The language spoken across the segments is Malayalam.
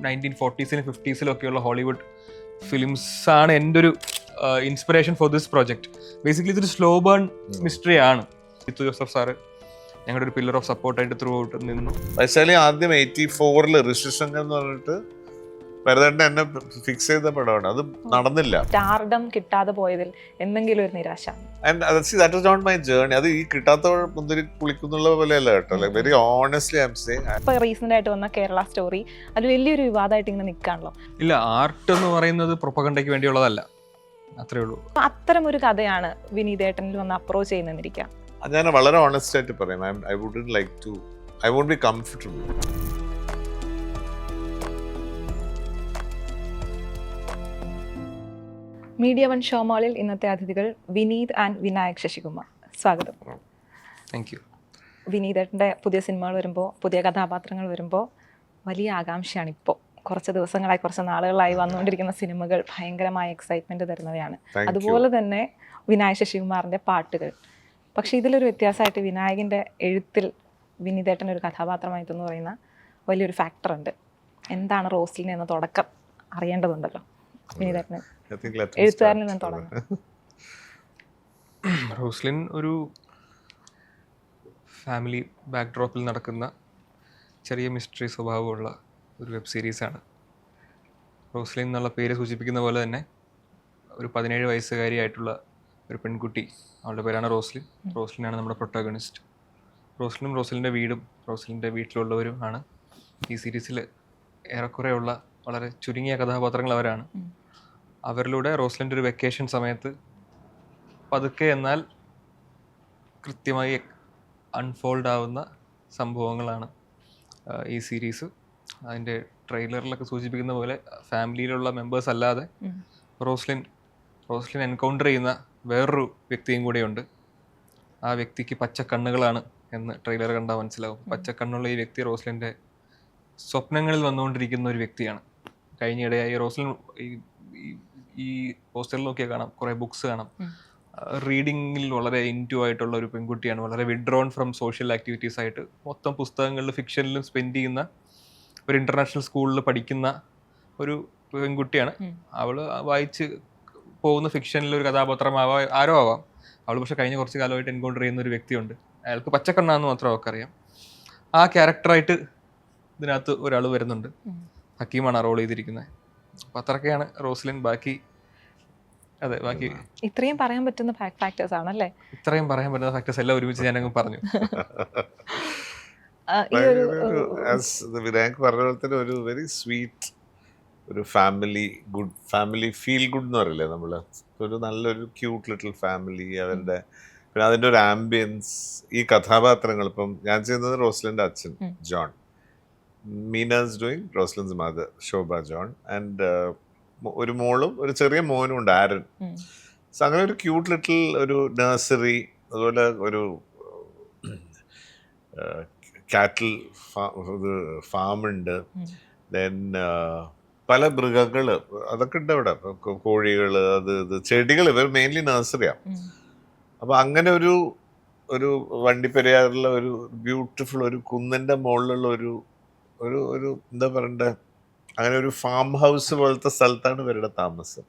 1940s 50s ഒക്കെയുള്ള ഹോളിവുഡ് ഫിലിംസാണ് എൻ്റെ ഒരു inspiration for this project. Basically ഇതൊരു സ്ലോ ബേൺ മിസ്റ്ററി ആണ്. ജിത്തു ജോസഫ് സാറ് ഞങ്ങളുടെ ഒരു പില്ലർ ഓഫ് സപ്പോർട്ടായിട്ട് ത്രൂ ഔട്ട് നിന്നു. വൈശാലി ആദ്യം 84 ഋഷിശങ്കർ എന്ന് പറഞ്ഞിട്ട് ഭരതേട്ടൻ എന്നെ ഫിക്സ് ചെയ്ത പടമാണ്. അത് നടന്നില്ല. സ്റ്റാർഡം കിട്ടാതെ പോയതിൽ എന്തെങ്കിലും ഒരു നിരാശ. That was not my journey. അത് ഈ കിട്ടാത്ത മുന്തിരി കുളിക്കുന്നുള്ള പോലെയല്ല കേട്ടോ. Like very honestly I am saying. ഇപ്പൊ റീസെന്റ് ആയിട്ട് വന്ന കേരള സ്റ്റോറി അത് വലിയൊരു വിവാദമായിട്ട് ഇങ്ങനെ നിൽക്കാണല്ലോ. ഇല്ല, ആർട്ട് എന്ന് പറയുന്നത് പ്രൊപ്പഗണ്ടയ്ക്ക് വേണ്ടിയുള്ളതല്ല, അത്രേ ഉള്ളൂ. അത്തരം ഒരു കഥയാണ് വിനീതേട്ടനിൽ വന്ന് അപ്രോച്ച് ചെയ്യുന്നതിരിക്കാം. ഞാൻ വളരെ ഓണസ്റ്റ് ആയിട്ട് പറയാം. I wouldn't like to, I won't be comfortable. Media one show മാളിൽ ഇന്നത്തെ അതിഥികൾ വിനീത് ആൻഡ് വിനായക് ശശികുമാർ. സ്വാഗതം. Thank you. വിനീതേട്ടൻ്റെ പുതിയ സിനിമകൾ വരുമ്പോൾ, പുതിയ കഥാപാത്രങ്ങൾ വരുമ്പോൾ വലിയ ആകാംക്ഷയാണ്. ഇപ്പോൾ കുറച്ച് ദിവസങ്ങളായി, കുറച്ച് നാളുകളായി വന്നുകൊണ്ടിരിക്കുന്ന സിനിമകൾ ഭയങ്കരമായ എക്സൈറ്റ്മെൻറ്റ് തരുന്നവയാണ്. അതുപോലെ തന്നെ വിനായക് ശശികുമാറിൻ്റെ പാട്ടുകൾ. പക്ഷേ ഇതിലൊരു വ്യത്യാസമായിട്ട് വിനായകിൻ്റെ എഴുത്തിൽ വിനീതേട്ടൻ ഒരു കഥാപാത്രമായിട്ടെന്ന് പറയുന്ന വലിയൊരു ഫാക്ടറുണ്ട്. എന്താണ് റോസ്ലിൻ എന്ന തുടക്കം അറിയേണ്ടതുണ്ടല്ലോ. വിനീതേട്ടന് എഴുത്തുകാരനിൽ നിന്ന് തുടങ്ങാം. റോസ്ലിൻ ഒരു ഫാമിലി ബാക്ക്ഡ്രോപ്പിൽ നടക്കുന്ന ചെറിയ മിസ്റ്ററി സ്വഭാവമുള്ള ഒരു വെബ് സീരീസാണ്. റോസ്ലിൻ എന്നുള്ള പേര് സൂചിപ്പിക്കുന്ന പോലെ തന്നെ ഒരു 17 വയസ്സുകാരിയായിട്ടുള്ള ഒരു പെൺകുട്ടി, അവളുടെ പേരാണ് റോസ്ലിൻ. റോസ്ലിനാണ് നമ്മുടെ പ്രൊട്ടാഗണിസ്റ്റ്. റോസ്ലിനും റോസ്ലിൻ്റെ വീടും റോസ്ലിൻ്റെ വീട്ടിലുള്ളവരും ആണ് ഈ സീരീസിൽ ഏറെക്കുറെയുള്ള വളരെ ചുരുങ്ങിയ കഥാപാത്രങ്ങൾ അവരാണ്. അവരിലൂടെ റോസ്ലിൻ്റെ ഒരു വെക്കേഷൻ സമയത്ത് പതുക്കെ എന്നാൽ കൃത്യമായി അൺഫോൾഡ് ആവുന്ന സംഭവങ്ങളാണ് ഈ സീരീസ്. അതിൻ്റെ ട്രെയിലറിലൊക്കെ സൂചിപ്പിക്കുന്ന പോലെ ഫാമിലിയിലുള്ള മെമ്പേഴ്സ് അല്ലാതെ റോസ്ലിൻ എൻകൗണ്ടർ ചെയ്യുന്ന വേറൊരു വ്യക്തിയും കൂടെയുണ്ട്. ആ വ്യക്തിക്ക് പച്ചക്കണ്ണുകളാണ് എന്ന് ട്രെയിലർ കണ്ടാൽ മനസ്സിലാവും. പച്ചക്കണ്ണുള്ള ഈ വ്യക്തി റോസ്ലിൻ്റെ സ്വപ്നങ്ങളിൽ വന്നുകൊണ്ടിരിക്കുന്ന ഒരു വ്യക്തിയാണ്. കഴിഞ്ഞിടെയായി റോസ്ലിൻ ഈ പോസ്റ്ററിൽ നോക്കിയാൽ കാണാം, കുറേ ബുക്സ് കാണാം. റീഡിങ്ങിൽ വളരെ ഇൻറ്റു ആയിട്ടുള്ള ഒരു പെൺകുട്ടിയാണ്. വളരെ വിഡ്രോൺ ഫ്രം സോഷ്യൽ ആക്ടിവിറ്റീസ് ആയിട്ട് മൊത്തം പുസ്തകങ്ങളിലും ഫിക്ഷനിലും സ്പെൻഡ് ചെയ്യുന്ന ഒരു ഇൻ്റർനാഷണൽ സ്കൂളിൽ പഠിക്കുന്ന ഒരു പെൺകുട്ടിയാണ്. അവൾ വായിച്ച് പോകുന്ന ഫിക്ഷനിൽ ഒരു കഥാപാത്രം ആരോ ആവാം. അവൾ പക്ഷെ കഴിഞ്ഞ കുറച്ച് കാലമായിട്ട് എൻകൗണ്ടർ ചെയ്യുന്ന ഒരു വ്യക്തിയുണ്ട്. അയാൾക്ക് പച്ചക്കണ്ണാന്ന് മാത്രം അവർക്കറിയാം. ആ ക്യാരക്ടറായിട്ട് ഇതിനകത്ത് ഒരാൾ വരുന്നുണ്ട്. ഹക്കീമാണ് ആ റോൾ ചെയ്തിരിക്കുന്നത്. അപ്പം അത്രയൊക്കെയാണ് റോസ്ലിൻ. ബാക്കി ഇത്രയും പറയാൻ പറ്റുന്ന ഫാക്ടേഴ്സ് ആണല്ലേ? ഇത്രയും പറയാൻ പറ്റുന്ന ഫാക്ടേഴ്സ് എല്ലാം ഒരുമിച്ച് ഞാനങ്ങ് പറഞ്ഞു. വിനായക് പറഞ്ഞ പോലെ തന്നെ ഒരു വെരി സ്വീറ്റ് ഒരു ഫാമിലി ഫീൽ ഗുഡ് എന്ന് പറയില്ലേ നമ്മൾ. ഒരു നല്ലൊരു ക്യൂട്ട് ലിറ്റിൽ ഫാമിലി. അവരുടെ പിന്നെ അതിൻ്റെ ഒരു ആംബിയൻസ്, ഈ കഥാപാത്രങ്ങൾ. ഇപ്പം ഞാൻ ചെയ്യുന്നത് റോസ്ലിൻ്റെ അച്ഛൻ John, Meena's doing Roslin's mother Shobha John, and ഒരു മോളും ഒരു ചെറിയ മോനും ഉണ്ട്, ആരൻ. സോ അങ്ങനെ ഒരു ക്യൂട്ട് ലിറ്റിൽ ഒരു നഴ്സറി, അതുപോലെ ഒരു കാറ്റിൽ ഫാമുണ്ട്. ദെൻ പല മൃഗങ്ങൾ അതൊക്കെ ഉണ്ട് അവിടെ, കോഴികൾ, ഇത് ചെടികൾ. ഇവർ മെയിൻലി നഴ്സറിയാണ്. അപ്പം അങ്ങനെ ഒരു വണ്ടിപ്പെരിയാറുള്ള ഒരു ബ്യൂട്ടിഫുൾ ഒരു കുന്നിൻ്റെ മുകളിലുള്ള ഒരു എന്താ പറയണ്ടേ, അങ്ങനെ ഒരു ഫാം ഹൗസ് പോലത്തെ സ്ഥലത്താണ് ഇവരുടെ താമസം.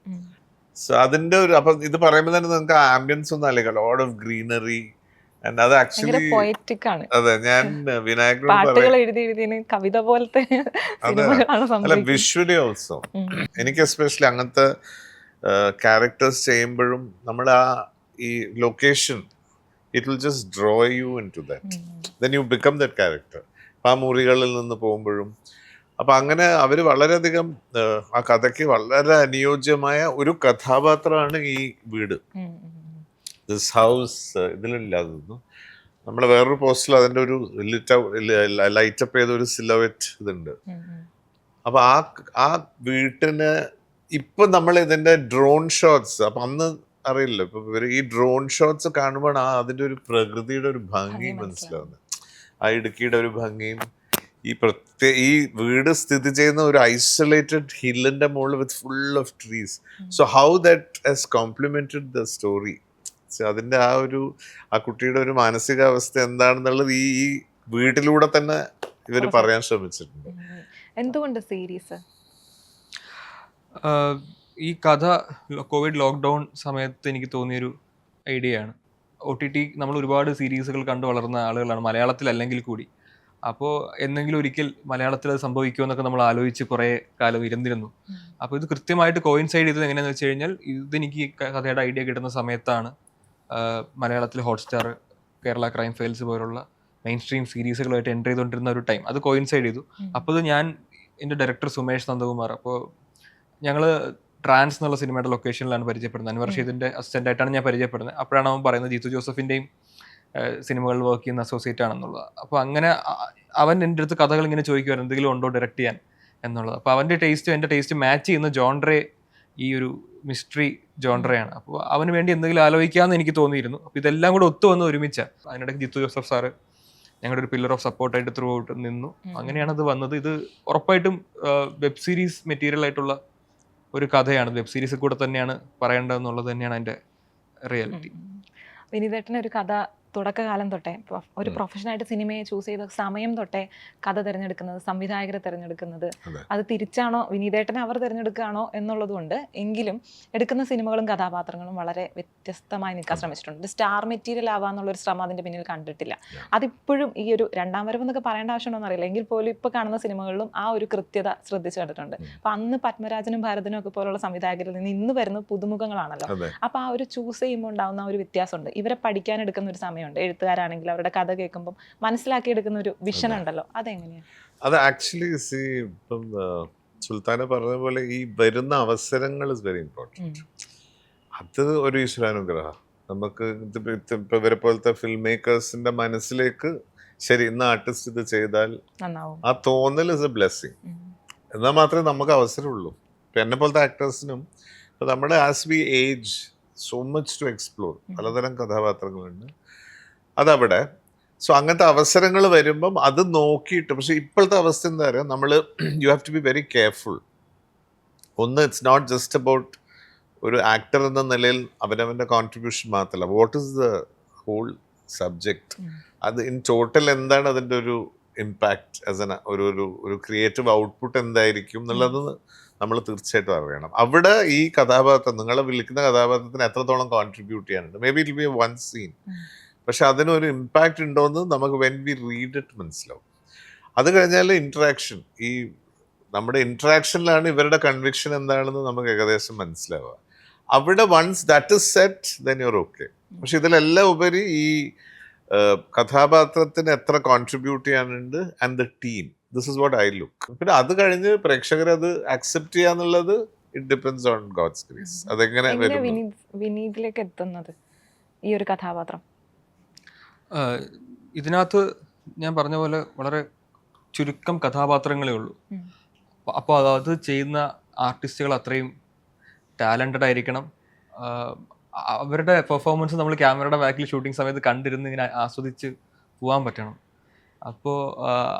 സോ അതിന്റെ ഒരു, അപ്പൊ ഇത് പറയുമ്പോൾ തന്നെ നിങ്ങൾക്ക് ആംബിയൻസ് ഒന്നും അല്ലേ, ലോഡ് ഓഫ് ഗ്രീനറി. അത് ആക്ച്വലി അതെ, ഞാൻ വിനായകനോട് കവിത പോലത്തെ അല്ല, വിഷ്വലി ഓൾസോ എനിക്ക് എസ്പെഷ്യലി അങ്ങനത്തെ ക്യാരക്ടേഴ്സ് ചെയ്യുമ്പോഴും നമ്മൾ ഈ location, it will just draw you into that, then you become that character. ആ മുറികളിൽ നിന്ന് പോകുമ്പോഴും. അപ്പം അങ്ങനെ അവർ വളരെയധികം ആ കഥയ്ക്ക് വളരെ അനുയോജ്യമായ ഒരു കഥാപാത്രമാണ് ഈ വീട്, ദിസ് ഹൗസ്. ഇതിലില്ലാതൊന്നും നമ്മൾ വേറൊരു പോസ്റ്റിൽ അതിൻ്റെ ഒരു ലൈറ്റപ്പ് ചെയ്ത ഒരു സിലവറ്റ് ഇതുണ്ട്. അപ്പം ആ വീട്ടിന് ഇപ്പം നമ്മൾ ഇതിൻ്റെ ഡ്രോൺ ഷോട്ട്സ്, അപ്പം അന്ന് അറിയില്ല, ഇപ്പം ഇവർ ഈ ഡ്രോൺ ഷോട്ട്സ് കാണുമ്പോൾ അതിൻ്റെ ഒരു പ്രകൃതിയുടെ ഒരു ഭംഗി മനസ്സിലാവുന്നത്. ആ ഇടുക്കിയുടെ ഒരു ഭംഗിയും ഈ വീട് സ്ഥിതി ചെയ്യുന്ന ഒരു ഐസൊലേറ്റഡ് ഹില്ലിന്റെ മുകളിൽ with full of trees. So how that has complimented the story. അതിന്റെ ആ കുട്ടിയുടെ ഒരു മാനസികാവസ്ഥ എന്താണെന്നുള്ളത് ഈ വീട്ടിലൂടെ തന്നെ ഇവർ പറയാൻ ശ്രമിച്ചിട്ടുണ്ട്. എന്തുകൊണ്ട് സീരീസ്? ഈ കഥ കോവിഡ് ലോക്ക്ഡൗൺ സമയത്ത് എനിക്ക് തോന്നിയൊരു ഐഡിയയാണ്. OTT നമ്മൾ ഒരുപാട് സീരീസുകൾ കണ്ടു വളർന്ന ആളുകളാണ്, മലയാളത്തിലല്ലെങ്കിൽ കൂടി. അപ്പോൾ എന്തെങ്കിലും ഒരിക്കൽ മലയാളത്തിൽ അത് സംഭവിക്കുമോ എന്നൊക്കെ നമ്മൾ ആലോചിച്ച് കുറേ കാലം ഇരുന്നിരുന്നു. അപ്പോൾ ഇത് കൃത്യമായിട്ട് കോയിൻസൈഡ് ചെയ്തത് എങ്ങനെയാണെന്ന് വെച്ച് കഴിഞ്ഞാൽ, ഇതെനിക്ക് ഈ കഥയുടെ ഐഡിയ കിട്ടുന്ന സമയത്താണ് മലയാളത്തിൽ ഹോട്ട്സ്റ്റാർ, കേരള ക്രൈം ഫയൽസ് പോലുള്ള മെയിൻ സ്ട്രീം സീരീസുകളായിട്ട് എൻ്റർ ചെയ്തുകൊണ്ടിരുന്ന ഒരു ടൈം. അത് കോയിൻസൈഡ് ചെയ്തു. അപ്പോൾ ഇത് ഞാൻ, എൻ്റെ ഡയറക്ടർ സുമേഷ് നന്ദകുമാർ, അപ്പോൾ ഞങ്ങൾ ട്രാൻസ് എന്നുള്ള സിനിമയുടെ ലൊക്കേഷനിലാണ് പരിചയപ്പെടുന്നത്. അൻവർ ഷീദിൻ്റെ അസിസ്റ്റൻ്റ് ആയിട്ടാണ് ഞാൻ പരിചയപ്പെടുന്നത്. അപ്പോഴാണ് അവൻ പറയുന്നത് ജീത്തു ജോസഫിൻ്റെയും സിനിമകളിൽ വർക്ക് ചെയ്യുന്ന അസോസിയേറ്റ് ആണെന്നുള്ളത്. അപ്പോൾ അങ്ങനെ അവൻ എൻ്റെ അടുത്ത് കഥകൾ ഇങ്ങനെ ചോദിക്കുമായിരുന്നു, എന്തെങ്കിലും ഉണ്ടോ ഡയറക്റ്റ് ചെയ്യാൻ എന്നുള്ളത്. അപ്പോൾ അവൻ്റെ ടേസ്റ്റും എൻ്റെ ടേസ്റ്റ് മാച്ച് ചെയ്യുന്ന ജോൺറേ ഈ ഒരു മിസ്റ്ററി ജോൺറയാണ്. അപ്പോൾ അവന് വേണ്ടി എന്തെങ്കിലും ആലോചിക്കാമെന്ന് എനിക്ക് തോന്നിയിരുന്നു. അപ്പോൾ ഇതെല്ലാം കൂടെ ഒത്തു വന്ന് ഒരുമിച്ചാണ്. അതിനിടയ്ക്ക് ജിത്തു ജോസഫ് സാറ് ഞങ്ങളുടെ ഒരു പില്ലർ ഓഫ് സപ്പോർട്ടായിട്ട് ത്രൂ ഔട്ട് നിന്നു. അങ്ങനെയാണ് അത് വന്നത്. ഇത് ഉറപ്പായിട്ടും വെബ് സീരീസ് മെറ്റീരിയൽ ആയിട്ടുള്ള ഒരു കഥയാണ്. വെബ് സീരീസിൽ കൂടെ തന്നെയാണ് പറയേണ്ടതെന്നുള്ളത് തന്നെയാണ് അതിൻ്റെ റിയാലിറ്റി. വിനീതേട്ടന് ഒരു കഥ തുടക്കകാലം തൊട്ടേ, ഒരു പ്രൊഫഷനായിട്ട് സിനിമയെ ചൂസ് ചെയ്ത സമയം തൊട്ടേ കഥ തിരഞ്ഞെടുക്കുന്നത്, സംവിധായകരെ തിരഞ്ഞെടുക്കുന്നത്, അത് തിരിച്ചാണോ വിനീതേട്ടനെ അവർ തിരഞ്ഞെടുക്കുകയാണോ എന്നുള്ളതുകൊണ്ട്, എങ്കിലും എടുക്കുന്ന സിനിമകളും കഥാപാത്രങ്ങളും വളരെ വ്യത്യസ്തമായി നിൽക്കാൻ ശ്രമിച്ചിട്ടുണ്ട്. സ്റ്റാർ മെറ്റീരിയൽ ആവാന്നുള്ളൊരു ശ്രമം അതിൻ്റെ പിന്നിൽ കണ്ടിട്ടില്ല. അതിപ്പോഴും ഈ ഒരു രണ്ടാം വരവ് എന്നൊക്കെ പറയേണ്ട ആവശ്യമുണ്ടോ എന്നറിയില്ല, എങ്കിൽ പോലും ഇപ്പോൾ കാണുന്ന സിനിമകളിലും ആ ഒരു കൃത്യത ശ്രദ്ധിച്ചു കണ്ടിട്ടുണ്ട്. അപ്പം അന്ന് പത്മരാജനും ഭാരതനും ഒക്കെ പോലുള്ള സംവിധായകരിൽ നിന്ന് ഇന്ന് വരുന്ന പുതുമുഖങ്ങളാണല്ലോ. അപ്പോൾ ആ ഒരു ചൂസ് ചെയ്യുമ്പോൾ ഉണ്ടാകുന്ന ഒരു വ്യത്യാസമുണ്ട്. ഇവരെ പഠിക്കാൻ എടുക്കുന്ന ഒരു സമയമുണ്ട്. എഴുത്തുകാരാണെങ്കിൽ അവരുടെ കഥ കേൾക്കുമ്പോൾ മനസ്സിലാക്കിയെടുക്കുന്ന ഒരു വിഷൻ ഉണ്ടല്ലോ, അതെങ്ങനെയാണ്? അത് ആക്ച്വലി ഇപ്പം സുൽത്താന പറഞ്ഞ പോലെ ഈ വരുന്ന അവസരങ്ങൾ ഇസ് വെരി ഇമ്പോർട്ടൻറ്റ്. അത് ഒരു ഈശ്വരാനുഗ്രഹം. നമുക്ക് ഇപ്പൊ ഇവരെ പോലത്തെ ഫിലിം മേക്കേഴ്സിന്റെ മനസ്സിലേക്ക് ശരി ഇന്ന് ആർട്ടിസ്റ്റ് ഇത് ചെയ്താൽ ആ തോന്നൽ ഇസ് എ ബ്ലെസ്സിങ്. എന്നാൽ മാത്രമേ നമുക്ക് അവസരമുള്ളൂ. ഇപ്പം എന്നെ പോലത്തെ ആക്ടേഴ്സിനും ഇപ്പം നമ്മുടെ as we age so much to explore, പലതരം കഥാപാത്രങ്ങളുണ്ട് അതവിടെ. സോ അങ്ങനത്തെ അവസരങ്ങൾ വരുമ്പം അത് നോക്കിയിട്ട്, പക്ഷെ ഇപ്പോഴത്തെ അവസ്ഥ എന്താ പറയുക, നമ്മൾ you have to be very careful. ഒന്ന്, ഇറ്റ്സ് നോട്ട് ജസ്റ്റ് അബൌട്ട് ഒരു ആക്ടർ എന്ന നിലയിൽ അവനവൻ്റെ കോൺട്രിബ്യൂഷൻ മാത്രമല്ല, what is the whole subject, അത് ഇൻ ടോട്ടൽ എന്താണ് അതിൻ്റെ ഒരു ഇമ്പാക്റ്റ് ആസ് എൻ ഒരു ക്രിയേറ്റീവ് ഔട്ട്പുട്ട് എന്തായിരിക്കും എന്നുള്ളത് നമ്മൾ തീർച്ചയായിട്ടും അറിയണം. അവിടെ ഈ കഥാപാത്രം, നിങ്ങളെ വിളിക്കുന്ന കഥാപാത്രത്തിന് എത്രത്തോളം കോൺട്രിബ്യൂട്ട് ചെയ്യാനുണ്ട്. May be it be one scene, പക്ഷെ അതിനൊരു ഇമ്പാക്റ്റ് ഉണ്ടോയെന്ന് നമുക്ക് വെൻ വി റീഡ് ഇറ്റ് മനസ്സിലാവും. അത് കഴിഞ്ഞാൽ ഇൻട്രാക്ഷൻ, ഈ നമ്മുടെ ഇൻട്രാക്ഷനിലാണ് ഇവരുടെ കൺവിക്ഷൻ എന്താണെന്ന് നമുക്ക് ഏകദേശം മനസ്സിലാവുക. അവിടെ once that is set then your okay. പക്ഷെ ഇതിലെല്ലാം ഉപരി ഈ കഥാപാത്രത്തിന് എത്ര കോൺട്രിബ്യൂട്ട് ചെയ്യാനുണ്ട് and the team, this is what I look. പിന്നെ അത് കഴിഞ്ഞ് പ്രേക്ഷകരത് അക്സെപ്റ്റ് ചെയ്യാന്നുള്ളത് it depends on god's grace. അതെങ്ങനെ വിനീതിലേക്ക് എത്തുന്നത് ഈ ഒരു കഥാപാത്രം? ഇതിനകത്ത് ഞാൻ പറഞ്ഞ പോലെ വളരെ ചുരുക്കം കഥാപാത്രങ്ങളേ ഉള്ളൂ. അപ്പോൾ അത് ചെയ്യുന്ന ആർട്ടിസ്റ്റുകൾ അത്രയും ടാലൻറ്റഡ് ആയിരിക്കണം. അവരുടെ പെർഫോമൻസ് നമ്മൾ ക്യാമറയുടെ ബാക്കിൽ ഷൂട്ടിംഗ് സമയത്ത് കണ്ടിരുന്ന് ഇങ്ങനെ ആസ്വദിച്ച് പോകാൻ പറ്റണം. അപ്പോൾ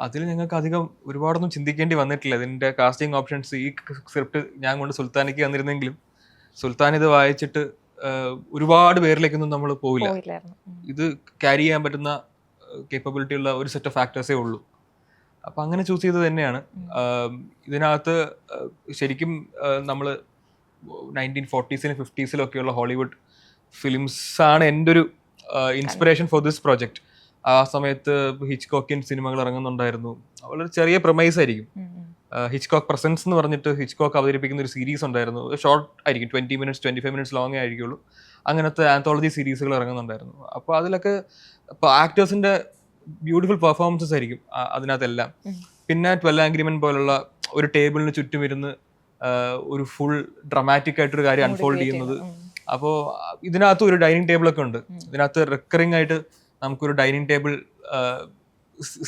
അതിൽ ഞങ്ങൾക്ക് അധികം ഒരുപാടൊന്നും ചിന്തിക്കേണ്ടി വന്നിട്ടില്ല. ഇതിൻ്റെ കാസ്റ്റിംഗ് ഓപ്ഷൻസ്, ഈ സ്ക്രിപ്റ്റ് ഞാൻ കൊണ്ട് സുൽത്താനയ്ക്ക് തന്നിരുന്നെങ്കിലും സുൽത്താൻ ഇത് വായിച്ചിട്ട് ഒരുപാട് പേരിലേക്കൊന്നും നമ്മൾ പോയില്ല. ഇത് ക്യാരി ചെയ്യാൻ പറ്റുന്ന കേപ്പബിലിറ്റി ഉള്ള ഒരു സെറ്റ് ഓഫ് ഫാക്ടേഴ്സേ ഉള്ളൂ. അപ്പം അങ്ങനെ ചൂസ് ചെയ്തത് തന്നെയാണ്. ഇതിനകത്ത് ശരിക്കും നമ്മൾ 1940s 50s ഒക്കെയുള്ള ഹോളിവുഡ് ഫിലിംസാണ് എൻ്റെ ഒരു ഇൻസ്പിറേഷൻ ഫോർ ദിസ് പ്രോജക്റ്റ്. ആ സമയത്ത് ഹിച്ച്കോക്കിൻ സിനിമകൾ ഇറങ്ങുന്നുണ്ടായിരുന്നു. വളരെ ചെറിയ പ്രമൈസ് ആയിരിക്കും. ഹിച്ച്കോക്ക് പ്രസൻസ് എന്ന് പറഞ്ഞിട്ട് ഹിച്ച്കോക്ക് അവതരിപ്പിക്കുന്ന ഒരു സീരീസ് ഉണ്ടായിരുന്നു. ഷോർട്ട് ആയിരിക്കും, 20 minutes 25 minutes ലോങ്ങേ ആയിരിക്കുള്ളൂ. അങ്ങനത്തെ ആന്തോളജി സീരീസുകൾ ഇറങ്ങുന്നുണ്ടായിരുന്നു. അപ്പോൾ അതിലൊക്കെ ഇപ്പോൾ ആക്ടേഴ്സിൻ്റെ ബ്യൂട്ടിഫുൾ പെർഫോമൻസസ് ആയിരിക്കും അതിനകത്തെല്ലാം. പിന്നെ 12 Angry Men പോലുള്ള ഒരു ടേബിളിന് ചുറ്റും ഇരുന്ന് ഒരു ഫുൾ ഡ്രമാറ്റിക് ആയിട്ടൊരു കാര്യം അൺഫോൾഡ് ചെയ്യുന്നത്. അപ്പോൾ ഇതിനകത്ത് ഒരു ഡൈനിങ് ടേബിളൊക്കെ ഉണ്ട്. ഇതിനകത്ത് റിക്കറിങ് ആയിട്ട് നമുക്കൊരു ഡൈനിങ് ടേബിൾ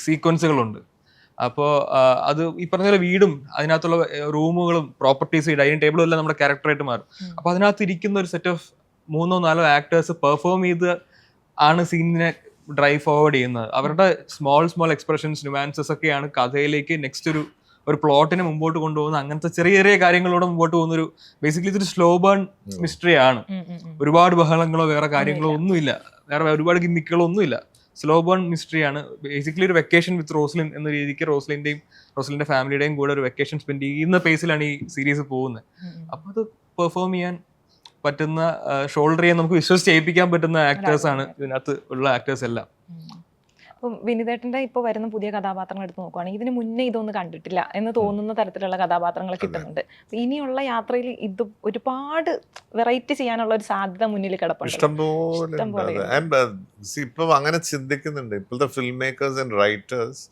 സീക്വൻസുകളുണ്ട്. അപ്പോൾ അത് ഈ പറഞ്ഞ പോലെ വീടും അതിനകത്തുള്ള റൂമുകളും പ്രോപ്പർട്ടീസ്, ഈ ഡൈനിങ് ടേബിളും എല്ലാം നമ്മുടെ ക്യാരക്ടറായിട്ട് മാറും. അപ്പോൾ അതിനകത്ത് ഇരിക്കുന്ന ഒരു സെറ്റ് ഓഫ് 3-4 ആക്ടേഴ്സ് പെർഫോം ചെയ്ത് ആണ് സീനിനെ ഡ്രൈവ് ഫോർവേഡ് ചെയ്യുന്നത്. അവരുടെ സ്മോൾ എക്സ്പ്രഷൻസ്, ന്യൂവാൻസസ് ഒക്കെയാണ് കഥയിലേക്ക് നെക്സ്റ്റ് ഒരു പ്ലോട്ടിനെ മുമ്പോട്ട് കൊണ്ടുപോകുന്ന. അങ്ങനത്തെ ചെറിയ ചെറിയ കാര്യങ്ങളോടെ മുമ്പോട്ട് പോകുന്നൊരു, ബേസിക്കലി ഇതൊരു സ്ലോ ബേൺ മിസ്റ്ററി ആണ്. ഒരുപാട് ബഹളങ്ങളോ വേറെ കാര്യങ്ങളോ ഒന്നുമില്ല, വേറെ ഒരുപാട് ഗിമ്മിക്കുകളോ ഒന്നുമില്ല. സ്ലോ ബേൺ മിസ്റ്ററിയാണ്. ബേസിക്കലി ഒരു വെക്കേഷൻ വിത്ത് റോസ്ലിൻ എന്ന രീതിക്ക് റോസ്ലിൻ്റെ ഫാമിലിയുടെയും കൂടെ ഒരു വെക്കേഷൻ സ്പെൻഡ് ചെയ്യുന്ന പേസിലാണ് ഈ സീരീസ് പോകുന്നത്. അപ്പോൾ അത് പെർഫോം ചെയ്യാൻ പറ്റുന്ന, ഷോൾഡർ ചെയ്യാൻ നമുക്ക് വിശ്വസിച്ച് ചെയ്യിപ്പിക്കാൻ പറ്റുന്ന ആക്ടേഴ്സാണ് ഇതിനകത്ത് ഉള്ള ആക്ടേഴ്സ് എല്ലാം. അപ്പം വിനിതേട്ടൻ്റെ ഇപ്പോൾ വരുന്ന പുതിയ കഥാപാത്രങ്ങൾ എടുത്ത് നോക്കുവാണെങ്കിൽ ഇതിന് മുന്നേ ഇതൊന്നും കണ്ടിട്ടില്ല എന്ന് തോന്നുന്ന തരത്തിലുള്ള കഥാപാത്രങ്ങൾ കിട്ടുന്നുണ്ട്. ഇനിയുള്ള യാത്രയിൽ ഇത് ഒരുപാട് വെറൈറ്റി ചെയ്യാനുള്ള ഒരു സാധ്യത മുന്നിൽ കിടപ്പുണ്ട്. ഇപ്പൊ അങ്ങനെ ചിന്തിക്കുന്നുണ്ട് ഇപ്പോഴത്തെ ഫിലിം മേക്കേഴ്സ് ആൻഡ് റൈറ്റേഴ്സ്.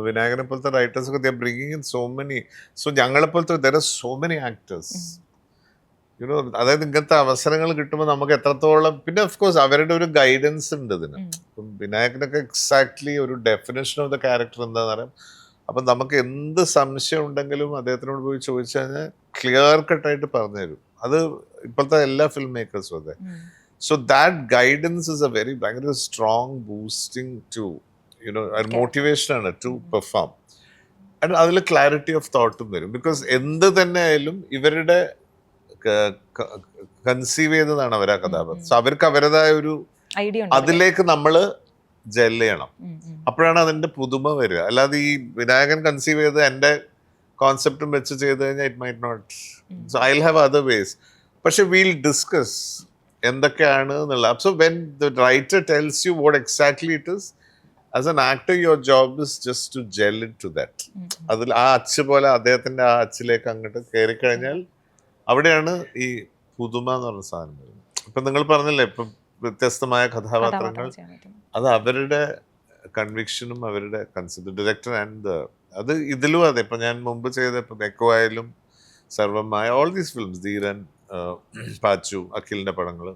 വിനായകനെ പോലത്തെ റൈറ്റേഴ്സ് ഒക്കെ bringing in so many. So ഞങ്ങളെ പോലത്തെ there are so many actors. You know, അതായത് ഇങ്ങനത്തെ അവസരങ്ങൾ കിട്ടുമ്പോൾ നമുക്ക് എത്രത്തോളം, പിന്നെ ഓഫ് കോഴ്സ് അവരുടെ ഒരു ഗൈഡൻസ് ഉണ്ട് ഇതിന്. ഇപ്പം വിനായകനൊക്കെ എക്സാക്ട്ലി ഒരു ഡെഫിനേഷൻ ഓഫ് ദ ക്യാരക്ടർ എന്താണെന്ന് പറയാം. അപ്പം നമുക്ക് എന്ത് സംശയം ഉണ്ടെങ്കിലും അദ്ദേഹത്തിനോട് പോയി ചോദിച്ചു കഴിഞ്ഞാൽ ക്ലിയർ കട്ടായിട്ട് പറഞ്ഞു തരും. അത് ഇപ്പോഴത്തെ എല്ലാ ഫിലിം മേക്കേഴ്സും അതെ. So that guidance is a ഭയങ്കര സ്ട്രോങ് ബൂസ്റ്റിംഗ് ടു യുനോ മോട്ടിവേഷനാണ് ടു പെർഫോം. ആൻഡ് അതിൽ ക്ലാരിറ്റി ഓഫ് തോട്ടും വരും. ബിക്കോസ് എന്ത് തന്നെ ആയാലും ഇവരുടെ കൺസീവ് ചെയ്തതാണ് അവർ ആ കഥാപാത്രം. സോ അവർക്ക് അവരുടേതായ ഒരു അതിലേക്ക് നമ്മള് ജെൽ ചെയ്യണം. അപ്പോഴാണ് അതിന്റെ പുതുമ വരിക. അല്ലാതെ ഈ വിനായകൻ കൺസീവ് ചെയ്ത് എന്റെ കോൺസെപ്റ്റും വെച്ച് ചെയ്ത് കഴിഞ്ഞാൽ it might not. So I will have other ways. പക്ഷെ വീൽ ഡിസ്കസ് എന്തൊക്കെയാണ് എന്നുള്ള. So when the writer tells you what exactly it is, as an actor your job is just to gel into that. അതിൽ ആ അച്ച് പോലെ അദ്ദേഹത്തിന്റെ ആ അച്ചിലേക്ക് അങ്ങോട്ട് കയറി കഴിഞ്ഞാൽ അവിടെയാണ് ഈ പുതുമ എന്ന് പറഞ്ഞ സാധനം വരുന്നത്. ഇപ്പൊ നിങ്ങൾ പറഞ്ഞില്ലേ ഇപ്പൊ വ്യത്യസ്തമായ കഥാപാത്രങ്ങൾ, അത് അവരുടെ കൺവിക്ഷനും അവരുടെ കൺസെപ്റ്റ്, ഡയറക്ടർ ആൻഡ് അത് ഇതിലും അതെ. ഇപ്പൊ ഞാൻ മുമ്പ് ചെയ്ത ഇപ്പൊ എക്കോ ആയാലും സർവമായ ഓൾ ദീസ് ഫിലിംസ്, ധീരൻ, പാച്ചു, അഖിലിന്റെ പടങ്ങൾ,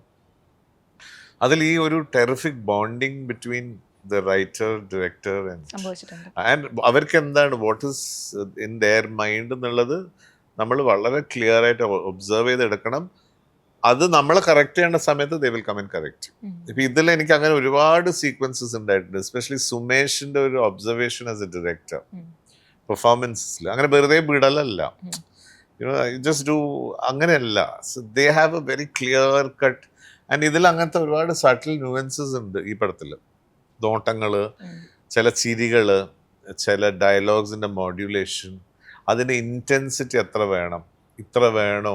അതിൽ ഈ ഒരു terrific bonding between the writer, director and അവർക്ക് എന്താണ് what is in there mind എന്നുള്ളത് നമ്മൾ വളരെ ക്ലിയർ ആയിട്ട് ഒബ്സർവ് ചെയ്തെടുക്കണം. അത് നമ്മൾ കറക്റ്റ് ചെയ്യേണ്ട സമയത്ത് they will come in correct. ഇപ്പൊ ഇതിൽ എനിക്ക് അങ്ങനെ ഒരുപാട് സീക്വൻസസ് ഉണ്ടായിട്ടുണ്ട്. എസ്പെഷ്യലി സുമേഷിന്റെ ഒരു ഒബ്സർവേഷൻ ആസ് എ ഡയറക്ടർ പെർഫോമൻസിൽ അങ്ങനെ വെറുതെ വിടലല്ല, ജസ്റ്റ് ഡു അങ്ങനെയല്ല. They have A very clear cut. And ഇതിൽ അങ്ങനത്തെ ഒരുപാട് സട്ടിൽ ന്യൂവൻസസ് ഉണ്ട് ഈ പടത്തിൽ. നോട്ടങ്ങള്, ചില ചിരികള്, ചില ഡയലോഗ്സിന്റെ മോഡ്യുലേഷൻ, അതിൻ്റെ ഇൻറ്റൻസിറ്റി എത്ര വേണം, ഇത്ര വേണോ.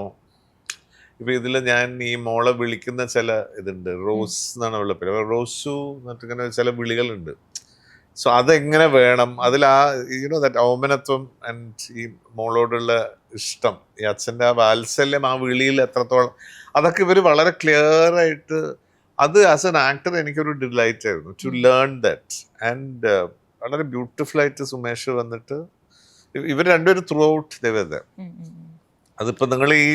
ഇപ്പം ഇതിൽ ഞാൻ ഈ മോളെ വിളിക്കുന്ന ചില ഇതുണ്ട്, റോസ് എന്നാണ് അവളുടെ പേര്, റോസു എന്നിട്ട് ഇങ്ങനെ ചില വിളികളുണ്ട്. സോ അതെങ്ങനെ വേണം, അതിൽ ആ യുനോ ദാറ്റ് ഓമനത്വം ആൻഡ് ഈ മോളോടുള്ള ഇഷ്ടം, ഈ അച്ഛൻ്റെ ആ വാത്സല്യം ആ വിളിയിൽ എത്രത്തോളം, അതൊക്കെ ഇവർ വളരെ ക്ലിയർ ആയിട്ട്. അത് ആസ് എൻ ആക്ടർ എനിക്കൊരു ഡിലൈറ്റ് ആയിരുന്നു ടു ലേൺ ദാറ്റ്. ആൻഡ് വളരെ ബ്യൂട്ടിഫുൾ ആയിട്ട് സുമേഷ് വന്നിട്ട് ഇവർ രണ്ടുപേരും ത്രൂ ഔട്ട് ദ. അതിപ്പോൾ നിങ്ങൾ ഈ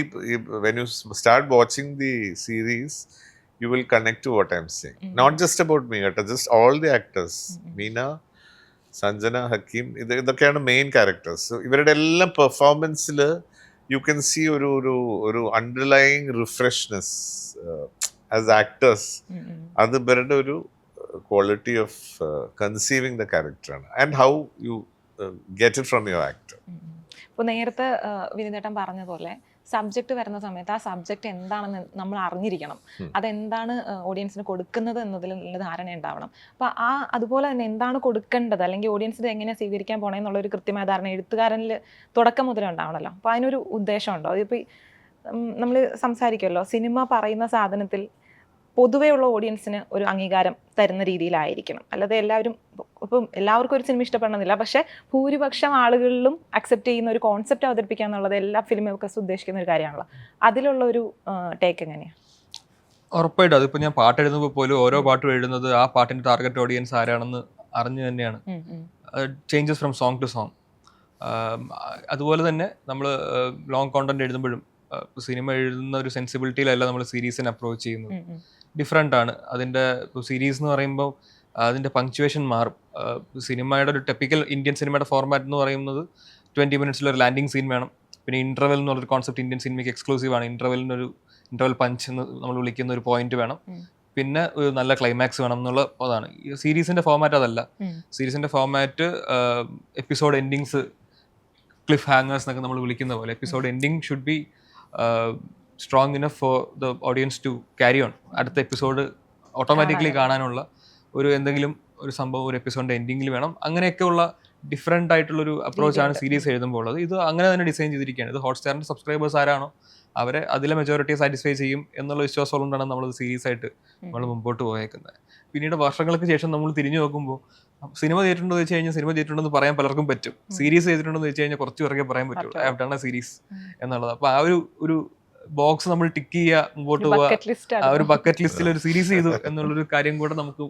when you start watching the series you will connect to what I M saying. Not just about me കേട്ടോ, just all the actors, Meena, Sanjana, Hakeem, ഇതൊക്കെയാണ് മെയിൻ ക്യാരക്ടേഴ്സ്. ഇവരുടെ എല്ലാം പെർഫോമൻസിൽ യു കെൻ സീ ഒരു അണ്ടർലൈങ് റിഫ്രഷ്നെസ് ആസ് ആക്ടേഴ്സ്. അത് ഇവരുടെ ഒരു ക്വാളിറ്റി ഓഫ് കൺസീവിങ് ദ ക്യാരക്ടറാണ് and how you get it from your actor. ഇപ്പോൾ നേരത്തെ വിനിതേട്ടൻ പറഞ്ഞ പോലെ സബ്ജക്റ്റ് വരുന്ന സമയത്ത് ആ സബ്ജക്റ്റ് എന്താണെന്ന് നമ്മൾ അറിഞ്ഞിരിക്കണം. അതെന്താണ് ഓഡിയൻസിന് കൊടുക്കുന്നത് എന്നതിലുള്ള ധാരണ ഉണ്ടാവണം. അപ്പോൾ അതുപോലെ തന്നെ എന്താണ് കൊടുക്കേണ്ടത്, അല്ലെങ്കിൽ ഓഡിയൻസ് ഇത് എങ്ങനെ സ്വീകരിക്കാൻ പോകണം എന്നുള്ളൊരു കൃത്യമായ ധാരണ എഴുത്തുകാരനിൽ തുടക്കം മുതലേ ഉണ്ടാവണമല്ലോ. അപ്പോൾ അതിനൊരു ഉദ്ദേശമുണ്ടോ? അതിപ്പോൾ നമ്മൾ സംസാരിക്കുമല്ലോ, സിനിമ പറയുന്ന സാധനത്തിൽ പൊതുവെയുള്ള ഓഡിയൻസിന് ഒരു അംഗീകാരം തരുന്ന രീതിയിലായിരിക്കണം. അല്ലാതെ ഇപ്പം എല്ലാവർക്കും ഒരു സിനിമ ഇഷ്ടപ്പെടണമെന്നില്ല, പക്ഷേ ഭൂരിപക്ഷം ആളുകളിലും അക്സെപ്റ്റ് ചെയ്യുന്ന ഒരു കോൺസെപ്റ്റ് അവതരിപ്പിക്കുക എന്നുള്ളത് എല്ലാ ഫിലിം മേക്കേഴ്സ് ഉദ്ദേശിക്കുന്ന ഒരു കാര്യമാണല്ലോ. അതിലുള്ള ഒരു ടേക്ക് എങ്ങനെയാണ്? ഉറപ്പായിട്ടും അതിപ്പോൾ ഞാൻ പാട്ട് എഴുതുമ്പോൾ പോലും ഓരോ പാട്ടും എഴുതുന്നത് ആ പാട്ടിൻ്റെ ടാർഗറ്റ് ഓഡിയൻസ് ആരാണെന്ന് അറിഞ്ഞു തന്നെയാണ്. Changes from song to song. അതുപോലെ തന്നെ നമ്മൾ ലോങ് കോണ്ടന്റ് എഴുതുമ്പോഴും സിനിമ എഴുതുന്ന ഒരു സെൻസിബിലിറ്റിയിലല്ല നമ്മൾ സീരീസിനെ അപ്രോച്ച് ചെയ്യുന്നത്. ഡിഫറെൻ്റ് ആണ്. അതിൻ്റെ സീരീസ് എന്ന് പറയുമ്പോൾ അതിൻ്റെ പങ്ക്ച്വേഷൻ മാറും. സിനിമയുടെ ഒരു ടെപ്പിക്കൽ ഇന്ത്യൻ സിനിമയുടെ ഫോർമാറ്റ് എന്ന് പറയുന്നത് 20 മിനിറ്റ്സിലൊരു ലാൻഡിങ് സീൻ വേണം. പിന്നെ ഇൻ്റർവെൽ എന്നുള്ളൊരു കോൺസെപ്റ്റ് ഇന്ത്യൻ സിനിമയ്ക്ക് എക്സ്ക്ലൂസീവ് ആണ്. ഇൻ്റർവെൽ പഞ്ച് എന്ന് നമ്മൾ വിളിക്കുന്ന ഒരു പോയിന്റ് വേണം. പിന്നെ ഒരു നല്ല ക്ലൈമാക്സ് വേണം എന്നുള്ള അതാണ്. സീരീസിൻ്റെ ഫോർമാറ്റ് അതല്ല. സീരീസിൻ്റെ format episode endings, cliffhangers എന്നൊക്കെ നമ്മൾ വിളിക്കുന്ന പോലെ episode ending should be strong enough for the audience to carry on. അടുത്ത എപ്പിസോഡ് ഓട്ടോമാറ്റിക്കലി കാണാനുള്ള ഒരു എന്തെങ്കിലും ഒരു സംഭവം ഒരു എപ്പിസോഡിൻ്റെ എൻഡിങ്ങിൽ വേണം, അങ്ങനെയൊക്കെയുള്ള ഡിഫറെൻ്റ് ആയിട്ടുള്ളൊരു അപ്രോച്ചാണ് സീരീസ് എഴുതുമ്പോൾ ഉള്ളത്. ഇത് അങ്ങനെ തന്നെ ഡിസൈൻ ചെയ്തിരിക്കുകയാണ്. ഇത് ഹോട്ട്സ്റ്റാറിൻ്റെ സബ്സ്ക്രൈബേഴ്സ് ആരാണോ അവരെ അതിലെ മെജോറിറ്റി സാറ്റിസ്ഫൈ ചെയ്യും എന്നുള്ള വിശ്വാസം കൊണ്ടാണ് നമ്മളത് സീരീസ് ആയിട്ട് നമ്മൾ മുമ്പോട്ട് പോയേക്കുന്നത്. പിന്നീട് വർഷങ്ങൾക്ക് ശേഷം നമ്മൾ തിരിഞ്ഞു നോക്കുമ്പോൾ സിനിമ ചെയ്തിട്ടുണ്ടോ എന്ന് വെച്ച് കഴിഞ്ഞാൽ സിനിമ ചെയ്തിട്ടുണ്ടെന്ന് പറയാൻ പലർക്കും പറ്റും, സീരീസ് ചെയ്തിട്ടുണ്ടോ എന്ന് വെച്ച് കഴിഞ്ഞാൽ കുറച്ച് പേർക്കേ പറയാൻ പറ്റുള്ളൂ I have done A series എന്നുള്ളത്. അപ്പോൾ ആ ഒരു ബോക്സ് നമ്മൾ ടിക്ക് ചെയ്യുക, മുമ്പോട്ട് പോവുക, ആ ഒരു ബക്കറ്റ് ലിസ്റ്റിൽ ഒരു സീരീസ് ചെയ്തു എന്നുള്ളൊരു കാര്യം കൂടെ നമുക്ക്